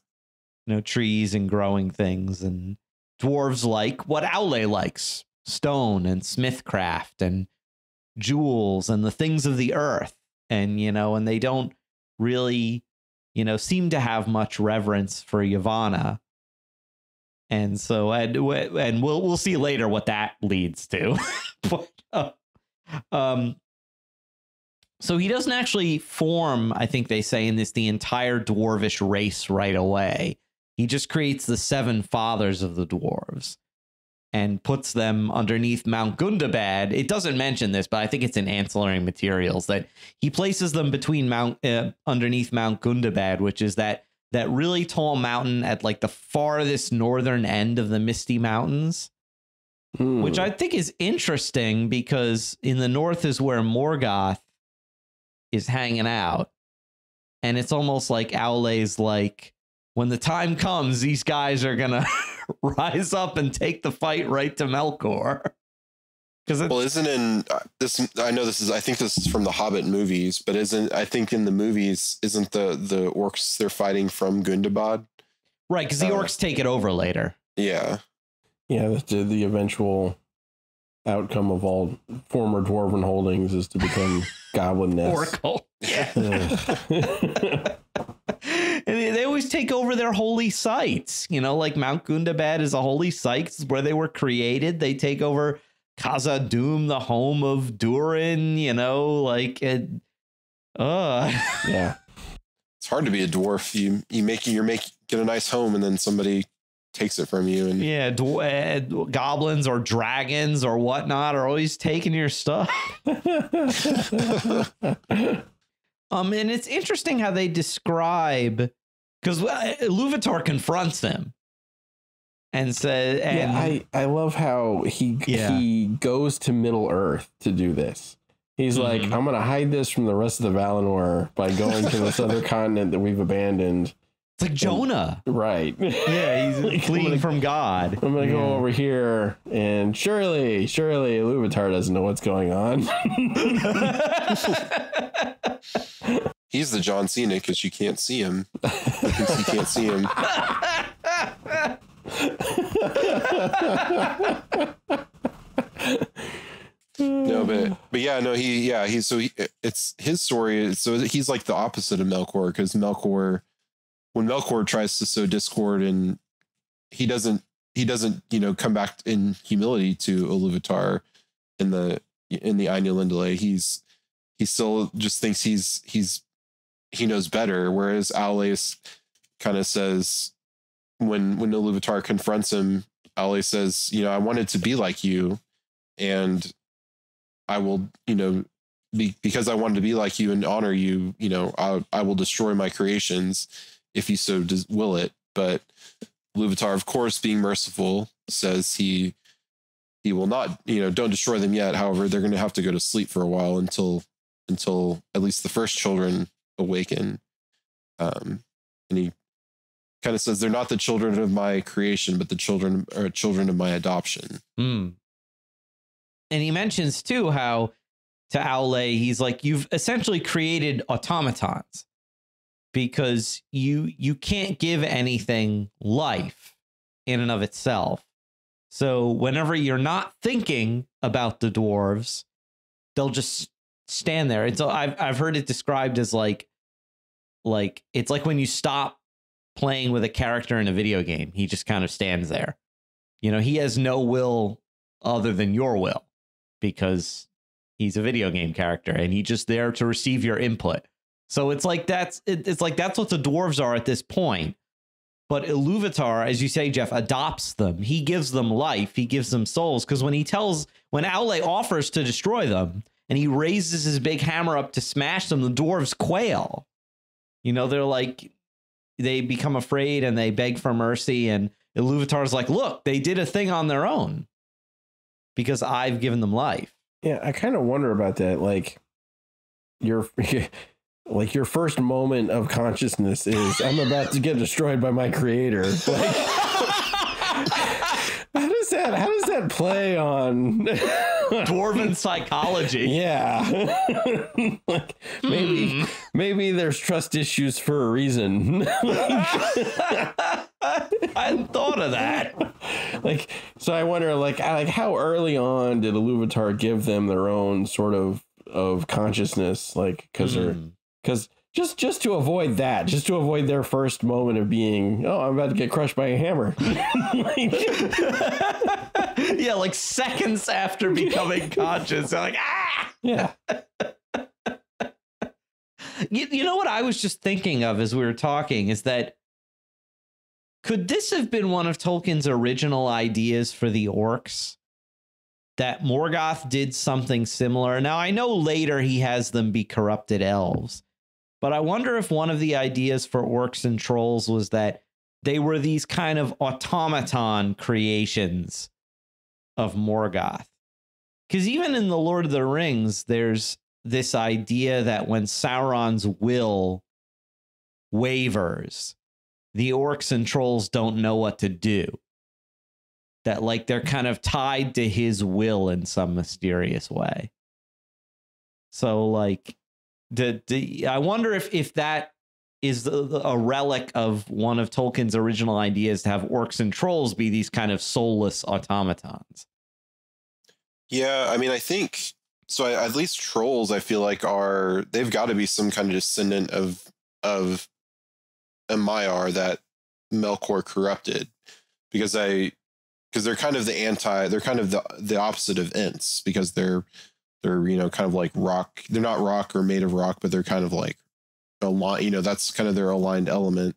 Trees and growing things. And dwarves like what Aule likes: stone and smithcraft and jewels and the things of the earth. And, and they don't really, seem to have much reverence for Yavanna. And so, and we'll see later what that leads to. But, so he doesn't actually form, I think they say in this, the entire dwarvish race right away. He just creates the 7 fathers of the dwarves and puts them underneath Mount Gundabad. It doesn't mention this, but I think it's in ancillary materials that he places them between underneath Mount Gundabad, which is that really tall mountain at like the farthest northern end of the Misty Mountains, which I think is interesting because in the north is where Morgoth is hanging out. And it's almost like Aule's like, when the time comes, these guys are going to rise up and take the fight right to Melkor. Isn't in this? I know this is. I think this is from the Hobbit movies, but I think in the movies, isn't the orcs they're fighting from Gundabad? Right, because the orcs take it over later. Yeah, yeah. The eventual outcome of all former dwarven holdings is to become goblin nests. Oracle. Yeah. And they always take over their holy sites, like Mount Gundabad is a holy site. It's where they were created. They take over Khazad-dûm, the home of Durin, yeah. It's hard to be a dwarf. You get a nice home and then somebody takes it from you. And yeah, goblins or dragons or whatnot are always taking your stuff. And it's interesting how they describe, because Iluvatar confronts him and says, I love how he goes to Middle Earth to do this. He's like, I'm going to hide this from the rest of the Valinor by going to this other continent that we've abandoned. It's like Jonah. Right. Yeah, he's like, fleeing from God. I'm going to go over here, and surely Iluvatar doesn't know what's going on. He's the John Cena because you can't see him. Because you can't see him. but yeah, no, it's his story. So he's like the opposite of Melkor, because when Melkor tries to sow discord, and he doesn't, come back in humility to Iluvatar in the Ainulindale. He still just thinks he knows better. Whereas Aule kind of says, when Iluvatar confronts him, Aule says, I wanted to be like you, and I will, because I wanted to be like you and honor you, I will destroy my creations if you so will it. But Iluvatar, of course, being merciful, says he will not, don't destroy them yet. However, they're going to have to go to sleep for a while until at least the first children awaken. And he kind of says they're not the children of my creation, but the children of my adoption. And he mentions too how to Aule, he's like, you've essentially created automatons, because you can't give anything life in and of itself. So whenever you're not thinking about the dwarves, they'll just stand there. And so I've heard it described as like it's like when you stop playing with a character in a video game, he just kind of stands there. He has no will other than your will, because he's a video game character and he's just there to receive your input. So it's like that's what the dwarves are at this point. But Iluvatar, as you say, Jeff, adopts them. He gives them life. He gives them souls. Because when Aule offers to destroy them and he raises his big hammer up to smash them, the dwarves quail. They're like, they become afraid and they beg for mercy. And Iluvatar's like, look, they did a thing on their own because I've given them life. Yeah, I kind of wonder about that. Like, your first moment of consciousness is, I'm about to get destroyed by my creator. Like, how does that play on dwarven psychology? Yeah. Like, maybe there's trust issues for a reason. I hadn't thought of that. Like, so I wonder, like how early on did Iluvatar give them their own sort of consciousness? Like, because just to avoid that, just to avoid their first moment of being, I'm about to get crushed by a hammer. Yeah, like seconds after becoming conscious, they're like, ah! Yeah. You know what I was just thinking of as we were talking is that, could this have been one of Tolkien's original ideas for the orcs? That Morgoth did something similar. Now, I know later he has them be corrupted elves, but I wonder if one of the ideas for orcs and trolls was that they were these kind of automaton creations of Morgoth. Because even in The Lord of the Rings, there's this idea that when Sauron's will wavers, the orcs and trolls don't know what to do. That, like, they're kind of tied to his will in some mysterious way. So, like, I wonder if that is a relic of one of Tolkien's original ideas, to have orcs and trolls be these kind of soulless automatons. Yeah, I mean, I think so. At least trolls, I feel like they've got to be some kind of descendant of a Maiar that Melkor corrupted, because they're kind of the opposite of Ents, because they're kind of like rock. They're not rock or made of rock, but they're kind of like aligned. That's kind of their aligned element.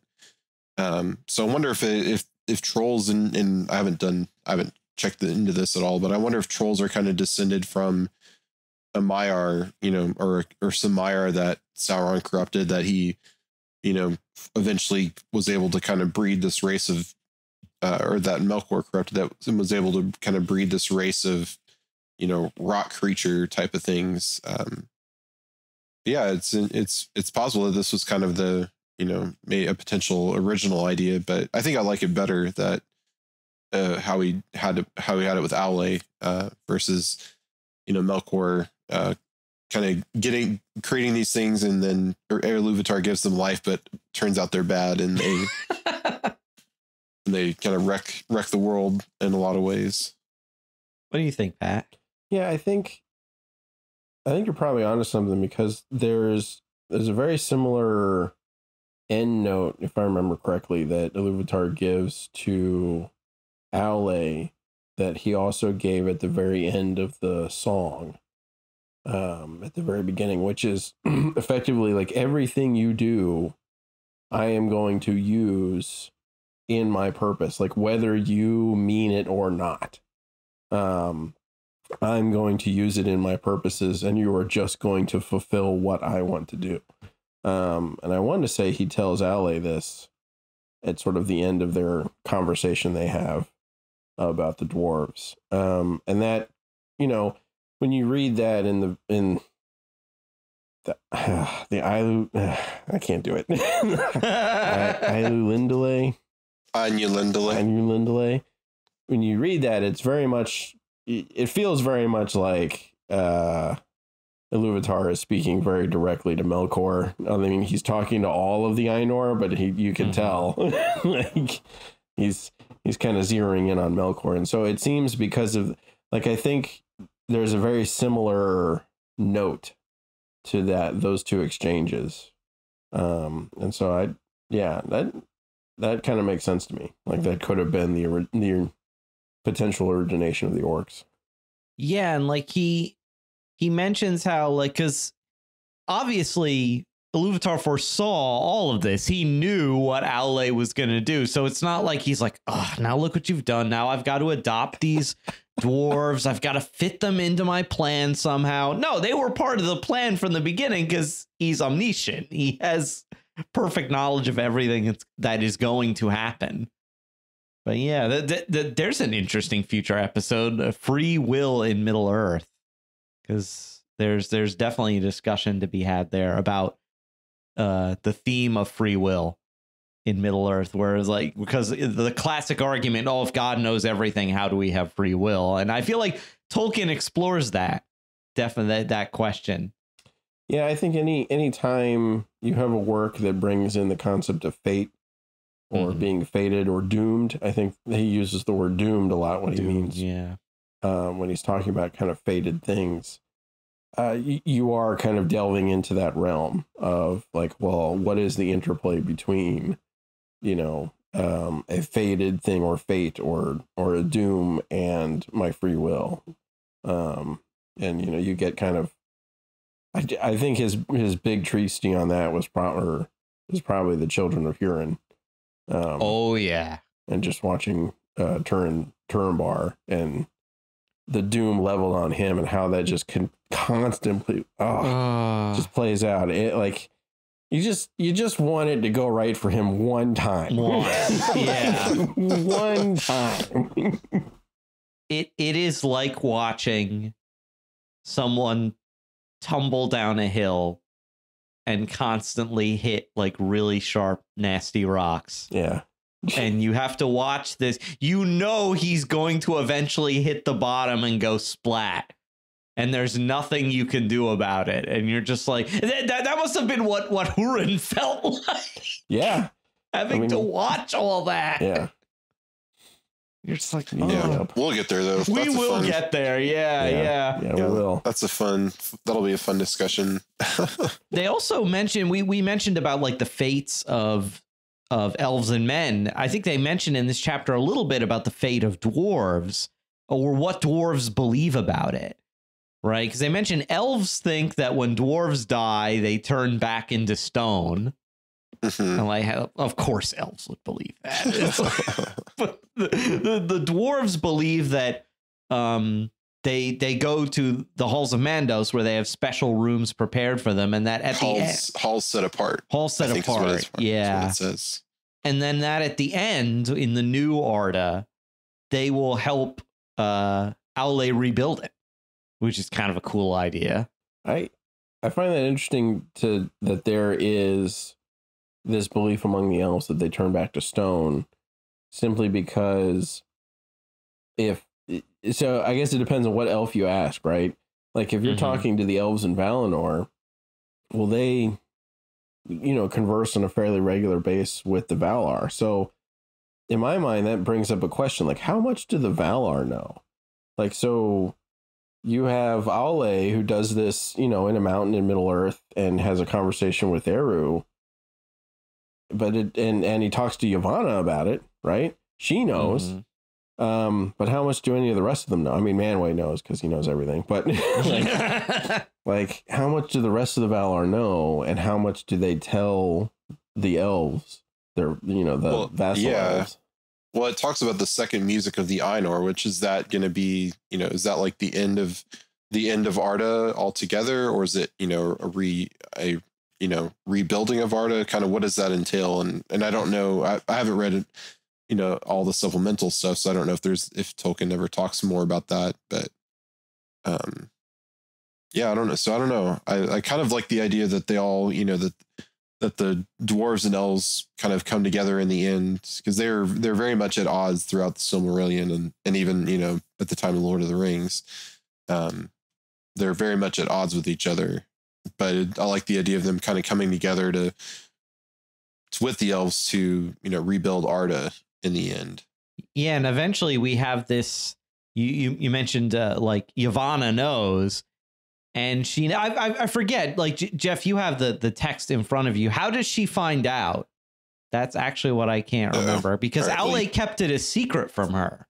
So I wonder if trolls and I haven't checked into this at all, but I wonder if trolls are kind of descended from a Maiar, or some Maiar that Sauron corrupted, that he, eventually was able to kind of breed this race of, or that Melkor corrupted, that was able to kind of breed this race of, rock creature type of things. Yeah, it's possible that this was kind of the, a potential original idea, but I think I like it better that how he had it with Aule versus, Melkor kind of creating these things, and then Iluvatar gives them life, but turns out they're bad, and they kind of wreck the world in a lot of ways. What do you think, Pat? Yeah, I think I think you're probably onto something, because there's a very similar end note, if I remember correctly, that Iluvatar gives to Aule that he also gave at the very end of the song, at the very beginning, which is effectively like, everything you do, I am going to use in my purpose, like whether you mean it or not. I'm going to use it in my purposes, and you are just going to fulfill what I want to do. And I wanted to say he tells Aule this at sort of the end of their conversation they have about the dwarves. And that, you know, when you read that in the Ilu, I can't do it. Ilulindale. Inulindale. When you read that, it's very much, it feels very much like Iluvatar is speaking very directly to Melkor. I mean, he's talking to all of the Ainur, but you can tell like he's kind of zeroing in on Melkor. And so it seems, because of, like, I think there's a very similar note to those two exchanges. And so that kind of makes sense to me. Like, that could have been the potential origination of the orcs. Yeah, and like he mentions how, like, because obviously Iluvatar foresaw all of this. He knew what Aule was going to do. So it's not like he's like, oh, now look what you've done. Now I've got to adopt these dwarves. I've got to fit them into my plan somehow. No, they were part of the plan from the beginning, because he's omniscient. He has perfect knowledge of everything that is going to happen. But yeah, there's an interesting future episode, free will in Middle Earth, because there's definitely a discussion to be had there about the theme of free will in Middle Earth, whereas, like, because the classic argument, oh, if God knows everything, how do we have free will? And I feel like Tolkien explores that, definitely that question. Yeah, I think any time you have a work that brings in the concept of fate, or being fated or doomed, I think he uses the word doomed a lot when he means, when he's talking about kind of fated things. You are kind of delving into that realm of, like, well, what is the interplay between, you know, a fated thing or fate or a doom and my free will. And, you know, you get kind of, I think his big treatise on that was probably the Children of Hurin. And just watching Turambar and the doom leveled on him, and how that just can constantly just plays out. It, like, you just want it to go right for him one time. One time. It is like watching someone tumble down a hill and constantly hit, like, really sharp, nasty rocks. Yeah. And you have to watch this. You know he's going to eventually hit the bottom and go splat. And there's nothing you can do about it. And you're just like, that must have been what Hurin felt like. Yeah. Having to watch all that. Yeah. You're just like, yeah, we'll get there though. We will get there. Yeah, we will. That'll be a fun discussion. They also mentioned, we mentioned about, like, the fates of elves and men. I think they mentioned in this chapter a little bit about the fate of dwarves, or what dwarves believe about it, right? Because they mentioned elves think that when dwarves die, they turn back into stone. And, like, of course elves would believe that. But the dwarves believe that they go to the halls of Mandos, where they have special rooms prepared for them, and that at halls set apart. Yeah, that's what it says. And then that at the end, in the new Arda, they will help Aule rebuild it, which is kind of a cool idea. I find that interesting that there is this belief among the elves that they turn back to stone, simply because so I guess it depends on what elf you ask, right? Like, if you're talking to the elves in Valinor, well, they, you know, converse on a fairly regular basis with the Valar. So in my mind, that brings up a question, like, how much do the Valar know? Like, so you have Aule who does this, in a mountain in Middle Earth and has a conversation with Eru. But and he talks to Yavanna about it, right? She knows. Mm-hmm. But how much do any of the rest of them know? I mean, Manwë knows because he knows everything. But like, how much do the rest of the Valar know, and how much do they tell the elves? They're vassal elves. Well, it talks about the second music of the Ainur, which is that going to be, is that like the end of Arda altogether, or is it, rebuilding of Arda? Kind of what does that entail? And I don't know. I haven't read it, all the supplemental stuff, so I don't know if Tolkien ever talks more about that. But yeah, I don't know. So I don't know. I kind of like the idea that they all, that the dwarves and elves kind of come together in the end, because they're very much at odds throughout the Silmarillion and even, at the time of Lord of the Rings. They're very much at odds with each other, but I like the idea of them kind of coming together to with the elves to, rebuild Arda in the end. Yeah. And eventually we have this, you mentioned like Yavanna knows. And she, I forget, like, Jeff, you have the text in front of you. How does she find out? That's actually what I can't remember, because Aule kept it a secret from her.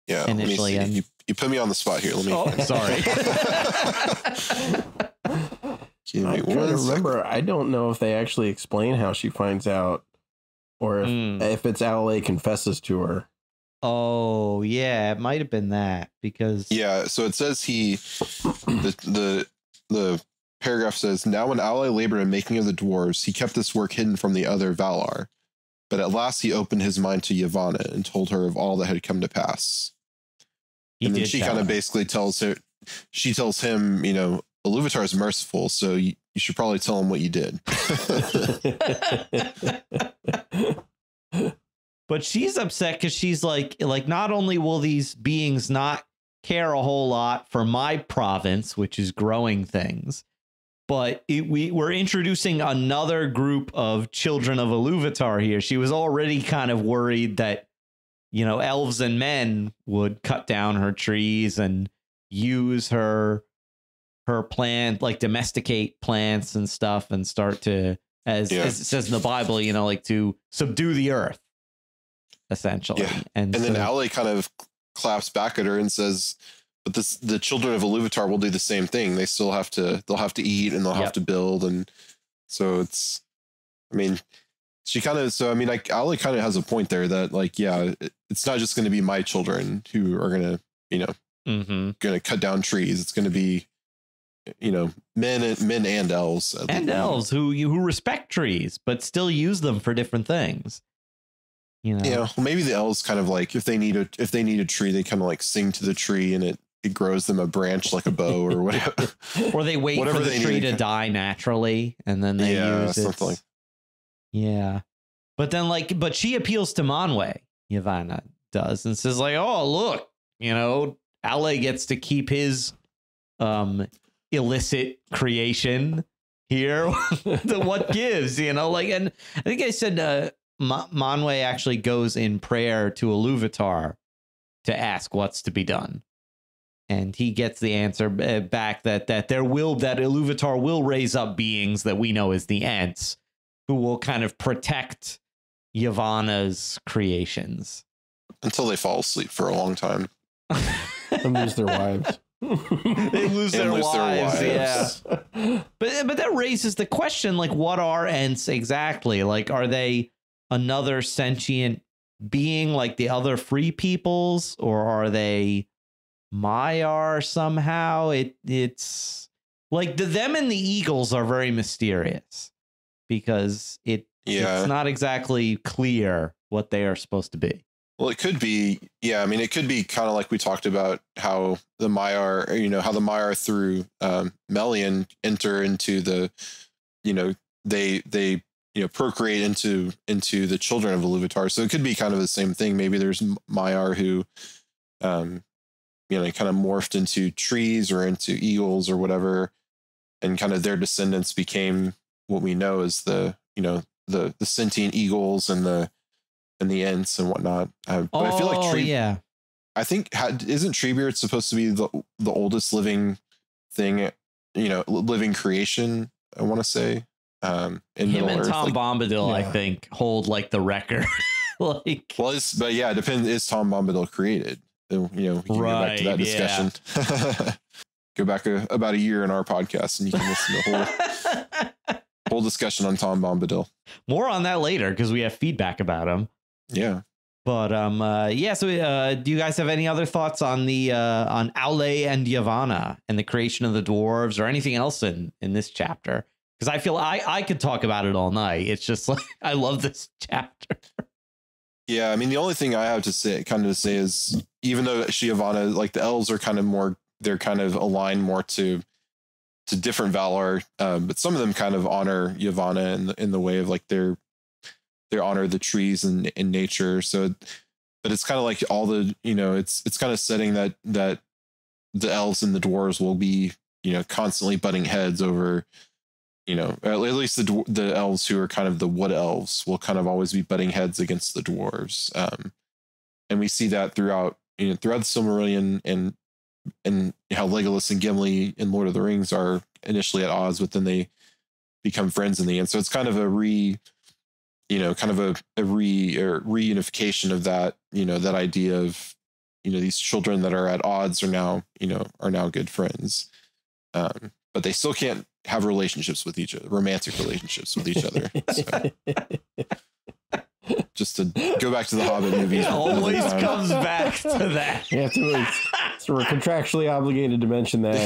Yeah, initially. Let me see. You put me on the spot here. Let me. Oh, sorry. I'm trying to remember. I don't know if they actually explain how she finds out, or if it's Aule confesses to her. Oh, yeah, it might have been that, because so it says the paragraph says, now when Aule labored in making of the dwarves, he kept this work hidden from the other Valar, but at last he opened his mind to Yavanna and told her of all that had come to pass. And then she kind of basically tells him, Iluvatar is merciful, so you should probably tell him what you did. But she's upset because she's like, not only will these beings not care a whole lot for my province, which is growing things, but we're introducing another group of children of Iluvatar here. She was already kind of worried that, elves and men would cut down her trees and use her plant, like domesticate plants and stuff, and start to, as it says in the Bible, like to subdue the earth. Essentially. Yeah. And then Aule kind of claps back at her and says, but the children of Iluvatar will do the same thing. They'll have to eat and they'll have to build. And so Aule kind of has a point there that it's not just going to be my children who are going to, going to cut down trees. It's going to be, men and elves. And elves who respect trees, but still use them for different things. Yeah, well, maybe the elves kind of like if they need a tree, they kind of like sing to the tree and it grows them a branch like a bow or whatever. Or they wait for the tree to die naturally and then they use it. Something. Yeah. But then but she appeals to Manwë, Yavanna does, and says like, oh, look, Aule gets to keep his illicit creation here. What gives, and I think I said Manwë actually goes in prayer to Iluvatar to ask what's to be done, and he gets the answer back that Iluvatar will raise up beings that we know as the Ents, who will kind of protect Yavanna's creations until they fall asleep for a long time and lose their wives. They lose their wives. Yeah. But that raises the question, like, what are Ents exactly? Like, are they another sentient being like the other free peoples, or are they Maiar somehow? It's like them and the eagles are very mysterious because it's not exactly clear what they are supposed to be. Well, it could be, it could be kind of like we talked about how the Maiar through Melian enter into the, they procreate into the children of Iluvatar. So it could be kind of the same thing. Maybe there's Maiar who, kind of morphed into trees or into eagles or whatever, and kind of their descendants became what we know as the sentient eagles and the Ents and whatnot. But I feel like I think isn't Treebeard supposed to be the oldest living thing, living creation, I want to say. In him Middle and Earth, Tom Bombadil, yeah. I think, hold like the record. Like, well, but yeah, it depends. Is Tom Bombadil created? We can go back to that discussion. Go back about a year in our podcast, and you can listen to the whole discussion on Tom Bombadil. More on that later because we have feedback about him. Yeah. But yeah. So, do you guys have any other thoughts on the on Aule and Yavanna and the creation of the dwarves, or anything else in this chapter? Because I feel I could talk about it all night. It's just like I love this chapter. Yeah, I mean, the only thing I have to say is, even though Yavanna, like the elves are kind of they're kind of aligned more to different Valar, but some of them kind of honor Yavanna in the way of like they honor the trees and nature. So, but it's kind of like all the, it's kind of setting that the elves and the dwarves will be, constantly butting heads over, at least the elves who are kind of the wood elves will kind of always be butting heads against the dwarves. And we see that throughout the Silmarillion, and how Legolas and Gimli in Lord of the Rings are initially at odds, but then they become friends in the end. So it's kind of a reunification of that, that idea of, these children that are at odds are now good friends. But they still can't have relationships with each other, romantic relationships with each other. So, just to go back to the Hobbit movies. It always comes back to that. Yeah, so we're contractually obligated to mention that.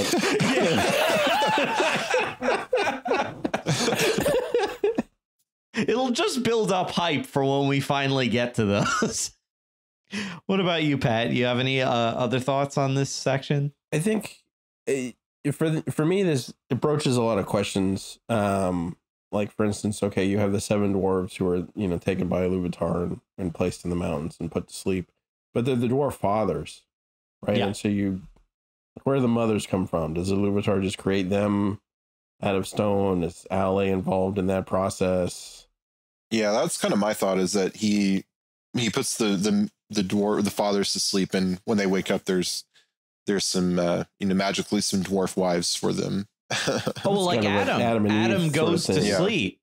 It'll just build up hype for when we finally get to those. What about you, Pat? You have any other thoughts on this section? I think for me, it broaches a lot of questions. Like, for instance, okay, you have the 7 dwarves who are, taken by Iluvatar and placed in the mountains and put to sleep, but they're the dwarf fathers, right? Yeah. And so where do the mothers come from? Does Iluvatar just create them out of stone? Is Aule involved in that process? Yeah, that's kind of my thought, is that he puts the fathers to sleep, and when they wake up, there's some magically some dwarf wives for them. Well, like Adam goes to Yeah. sleep,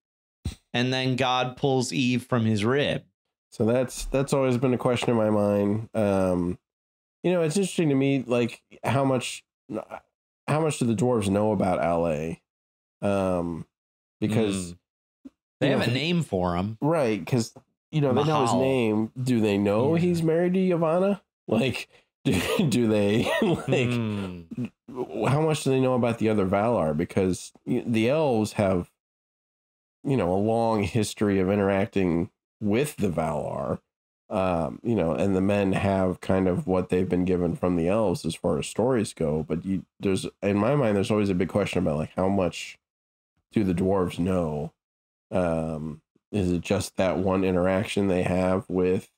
and then God pulls Eve from his rib. So that's always been a question in my mind. It's interesting to me, like how much do the dwarves know about Aule? Because they have a name for him, right? Because they know his name. Do they know he's married to Yavanna? Like, do they like? How much do they know about the other Valar? Because the elves have, a long history of interacting with the Valar, and the men have kind of what they've been given from the elves as far as stories go. But in my mind, there's always a big question about like how much do the dwarves know? Is it just that one interaction they have with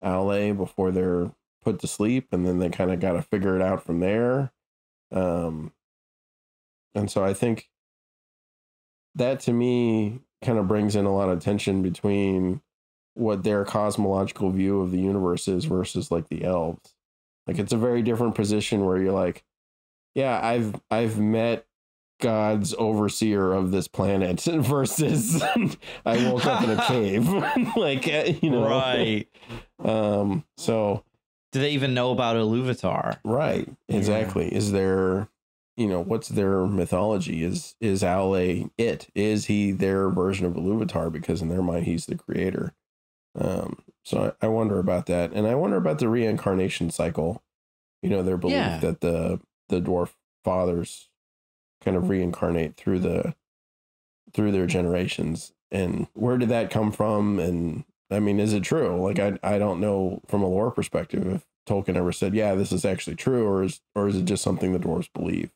Aule before they're put to sleep, and then they kind of got to figure it out from there? And so I think that to me kind of brings in a lot of tension between what their cosmological view of the universe is versus like the elves. Like, it's a very different position where you're like, yeah, I've met God's overseer of this planet versus I woke up in a cave. Like, right. So do they even know about Iluvatar? Right. Exactly. Yeah. Is there, what's their mythology? Is Aule it? Is he their version of Iluvatar? Because in their mind, he's the creator. So I wonder about that. And I wonder about the reincarnation cycle. Their belief that the dwarf fathers kind of reincarnate through their generations. And where did that come from? And I mean, is it true? Like, I don't know from a lore perspective if Tolkien ever said, yeah, this is actually true, or is it just something the dwarves believe?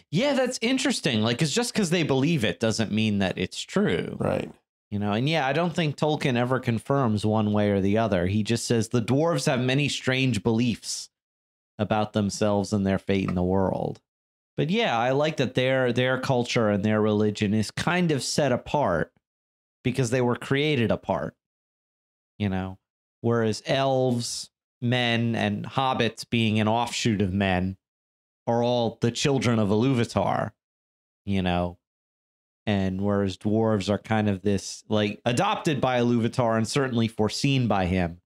Yeah, that's interesting. Like, it's just because they believe it doesn't mean that it's true. Right. And yeah, I don't think Tolkien ever confirms one way or the other. He just says the dwarves have many strange beliefs about themselves and their fate in the world. But yeah, I like that their culture and their religion is kind of set apart because they were created apart, whereas elves, men and hobbits being an offshoot of men are all the children of Iluvatar, you know, and whereas dwarves are kind of this like adopted by Iluvatar and certainly foreseen by him,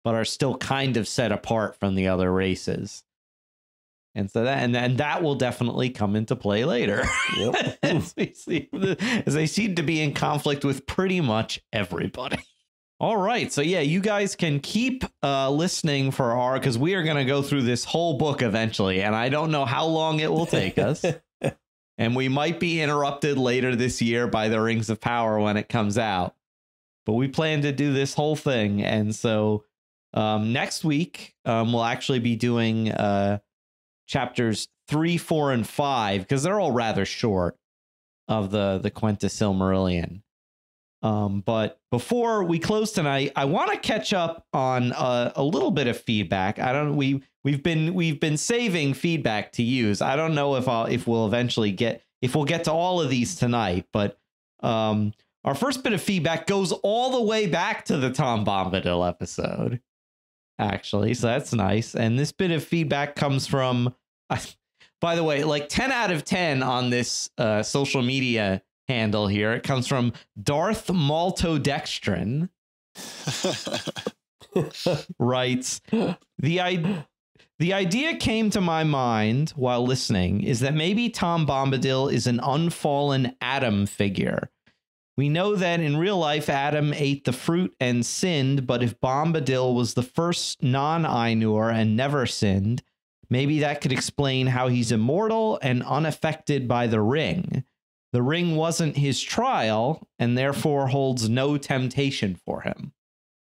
but are still kind of set apart from the other races. And so that will definitely come into play later. Yep. as they seem to be in conflict with pretty much everybody. All right. So, yeah, you guys can keep listening for because we are going to go through this whole book eventually. And I don't know how long it will take us. And we might be interrupted later this year by the Rings of Power when it comes out. But we plan to do this whole thing. And so next week, we'll actually be doing chapters 3, 4, and 5, because they're all rather short of the Quenta Silmarillion. But before we close tonight, I want to catch up on a little bit of feedback. We've been saving feedback to use. I don't know if we'll get to all of these tonight, but our first bit of feedback goes all the way back to the Tom Bombadil episode, actually. So that's nice. And this bit of feedback comes from, by the way, like 10 out of 10 on this social media handle here. It comes from Darth Maltodextrin. Writes, the idea came to my mind while listening is that maybe Tom Bombadil is an unfallen Adam figure. We know that in real life, Adam ate the fruit and sinned, but if Bombadil was the first non-Ainur and never sinned, maybe that could explain how he's immortal and unaffected by the ring. The ring wasn't his trial and therefore holds no temptation for him.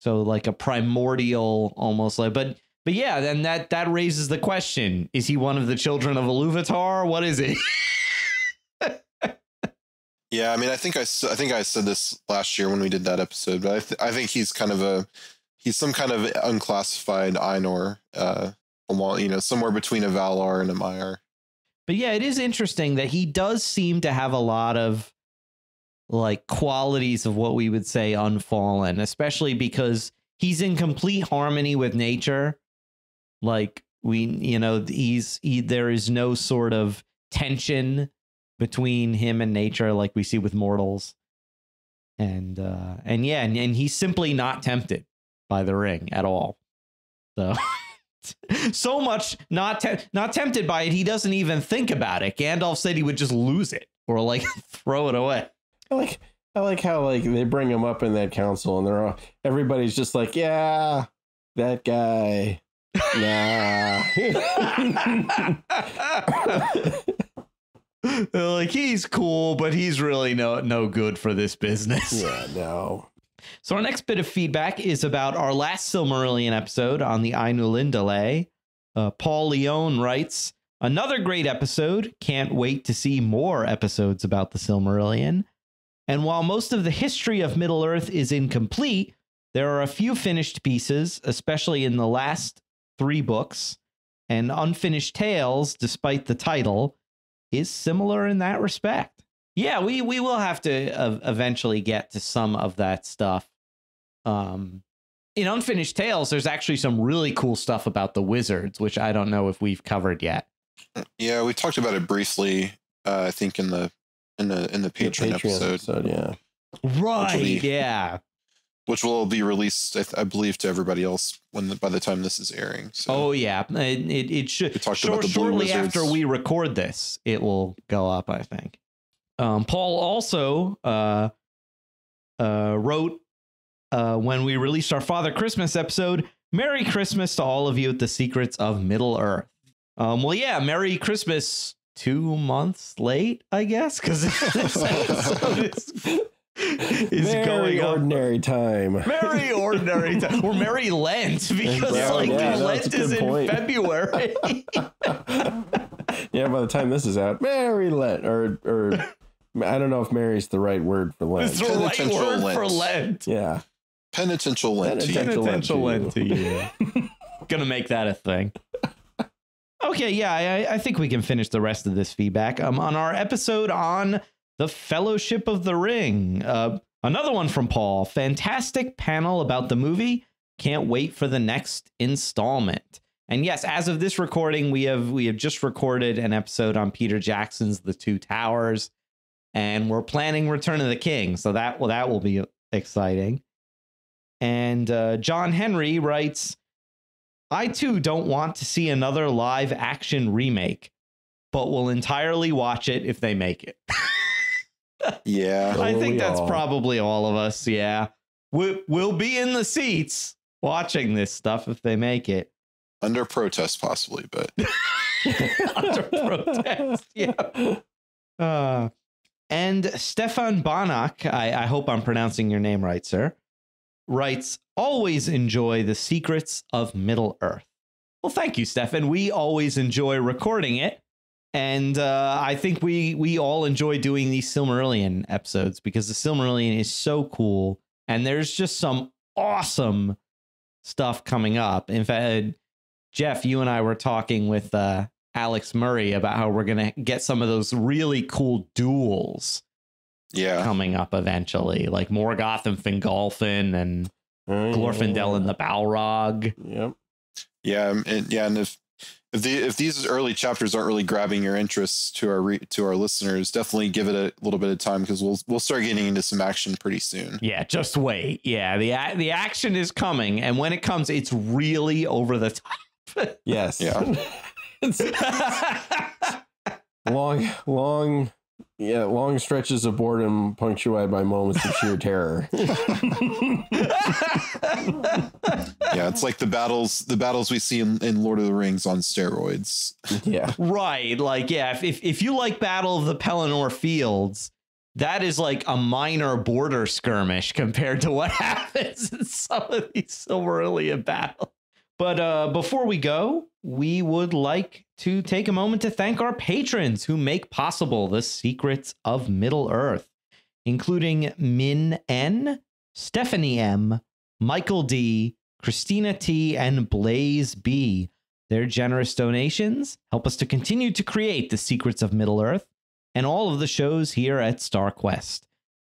So like a primordial almost like, but yeah, then that raises the question. Is he one of the children of Iluvatar? What is he? Yeah, I mean, I think I said this last year when we did that episode, but I think he's kind of he's some kind of unclassified Ainur, somewhere between a Valar and a Maiar. But yeah, it is interesting that he does seem to have a lot of like qualities of what we would say unfallen, especially because he's in complete harmony with nature. Like there is no sort of tension between him and nature like we see with mortals. And he's simply not tempted by the ring at all. So much not tempted by it, he doesn't even think about it. Gandalf said he would just lose it or like throw it away. I like how like they bring him up in that council and everybody's just like, yeah, that guy. Nah. Like he's cool, but he's really no good for this business. Yeah, no. So our next bit of feedback is about our last Silmarillion episode on the Ainulindale. Paul Leone writes, another great episode. Can't wait to see more episodes about the Silmarillion. And while most of the history of Middle-earth is incomplete, there are a few finished pieces, especially in the last 3 books. And Unfinished Tales, despite the title, is similar in that respect. Yeah, we will have to eventually get to some of that stuff. In Unfinished Tales, there's actually some really cool stuff about the wizards, which I don't know if we've covered yet. Yeah, we talked about it briefly. I think in the Patreon episode. Yeah, right. Which will be released, I believe, to everybody else by the time this is airing. So. Oh yeah, it should. We talked about the Blue shortly Wizards. After we record this, it will go up, I think. Paul also wrote when we released our Father Christmas episode, Merry Christmas to all of you at the Secrets of Middle-earth. Well, yeah, Merry Christmas 2 months late, I guess, because this episode is very going ordinary time. Merry ordinary time. Or Merry Lent, because Lent is in February. Yeah, by the time this is out, Merry Lent, or I don't know if Mary's the right word for Lent. It's the right word for Lent. Yeah. Penitential Lent. Penitential Lent to you. Gonna make that a thing. Okay, yeah, I think we can finish the rest of this feedback. On our episode on the Fellowship of the Ring. Another one from Paul. Fantastic panel about the movie. Can't wait for the next installment. And yes, as of this recording, we have just recorded an episode on Peter Jackson's The Two Towers, and we're planning Return of the King. So that will be exciting. And John Henry writes, I too don't want to see another live action remake, but will entirely watch it if they make it. Yeah. I think that's probably all of us. Yeah. We'll be in the seats watching this stuff if they make it. Under protest, possibly, but Under protest. Yeah. And Stefan Banach, I hope I'm pronouncing your name right, sir, writes, always enjoy the secrets of Middle Earth. Well, thank you, Stefan. We always enjoy recording it. And I think we all enjoy doing these Silmarillion episodes because the Silmarillion is so cool. And there's just some awesome stuff coming up. In fact, Jeff, you and I were talking with Alex Murray about how we're going to get some of those really cool duels coming up eventually, like Morgoth and Fingolfin and Glorfindel and the Balrog. Yep. Yeah, and if these early chapters aren't really grabbing your interest to our listeners, definitely give it a little bit of time because we'll start getting into some action pretty soon. Yeah, just wait. Yeah, the action is coming, and when it comes, it's really over the top. Yes. Yeah. It's long stretches of boredom punctuated by moments of sheer terror. Yeah, it's like the battles we see in Lord of the Rings on steroids. Yeah. Right. Like, yeah, if you like Battle of the Pelennor Fields, that is like a minor border skirmish compared to what happens in some of these Silmarillion battles. But before we go, we would like to take a moment to thank our patrons who make possible the secrets of Middle Earth, including Min N, Stephanie M, Michael D, Christina T, and Blaze B. Their generous donations help us to continue to create the secrets of Middle Earth and all of the shows here at StarQuest.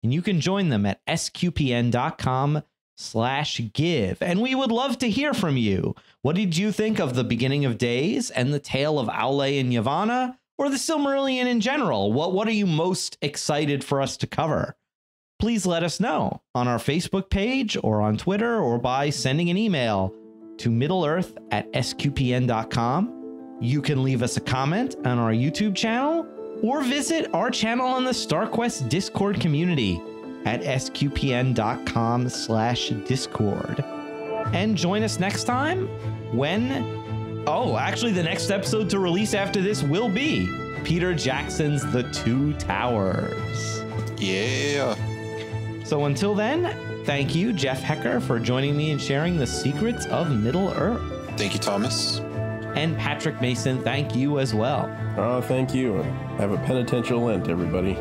And you can join them at sqpn.com/give. And we would love to hear from you. What did you think of the beginning of days and the tale of Aule and Yavanna, or the Silmarillion in general? What are you most excited for us to cover? Please let us know on our Facebook page or on Twitter or by sending an email to middleearth@sqpn.com. You can leave us a comment on our YouTube channel or visit our channel on the StarQuest Discord community at sqpn.com/discord. And join us next time when, actually the next episode to release after this will be Peter Jackson's The Two Towers. Yeah. So until then, thank you, Jeff Haecker, for joining me and sharing the secrets of Middle Earth. Thank you, Thomas. And Patrick Mason, thank you as well. Oh, thank you. Have a penitential Lent, everybody.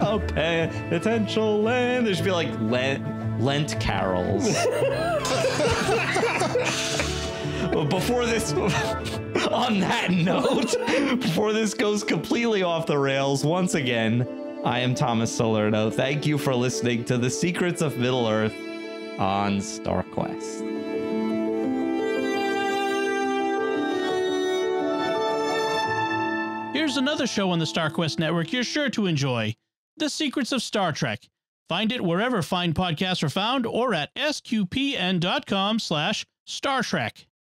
Oh, penitential Lent. There should be like Lent carols. Before this, on that note, before this goes completely off the rails, once again, I am Thomas Salerno. Thank you for listening to The Secrets of Middle Earth on StarQuest. Here's another show on the StarQuest network you're sure to enjoy, The Secrets of Star Trek. Find it wherever fine podcasts are found or at sqpn.com/StarTrek.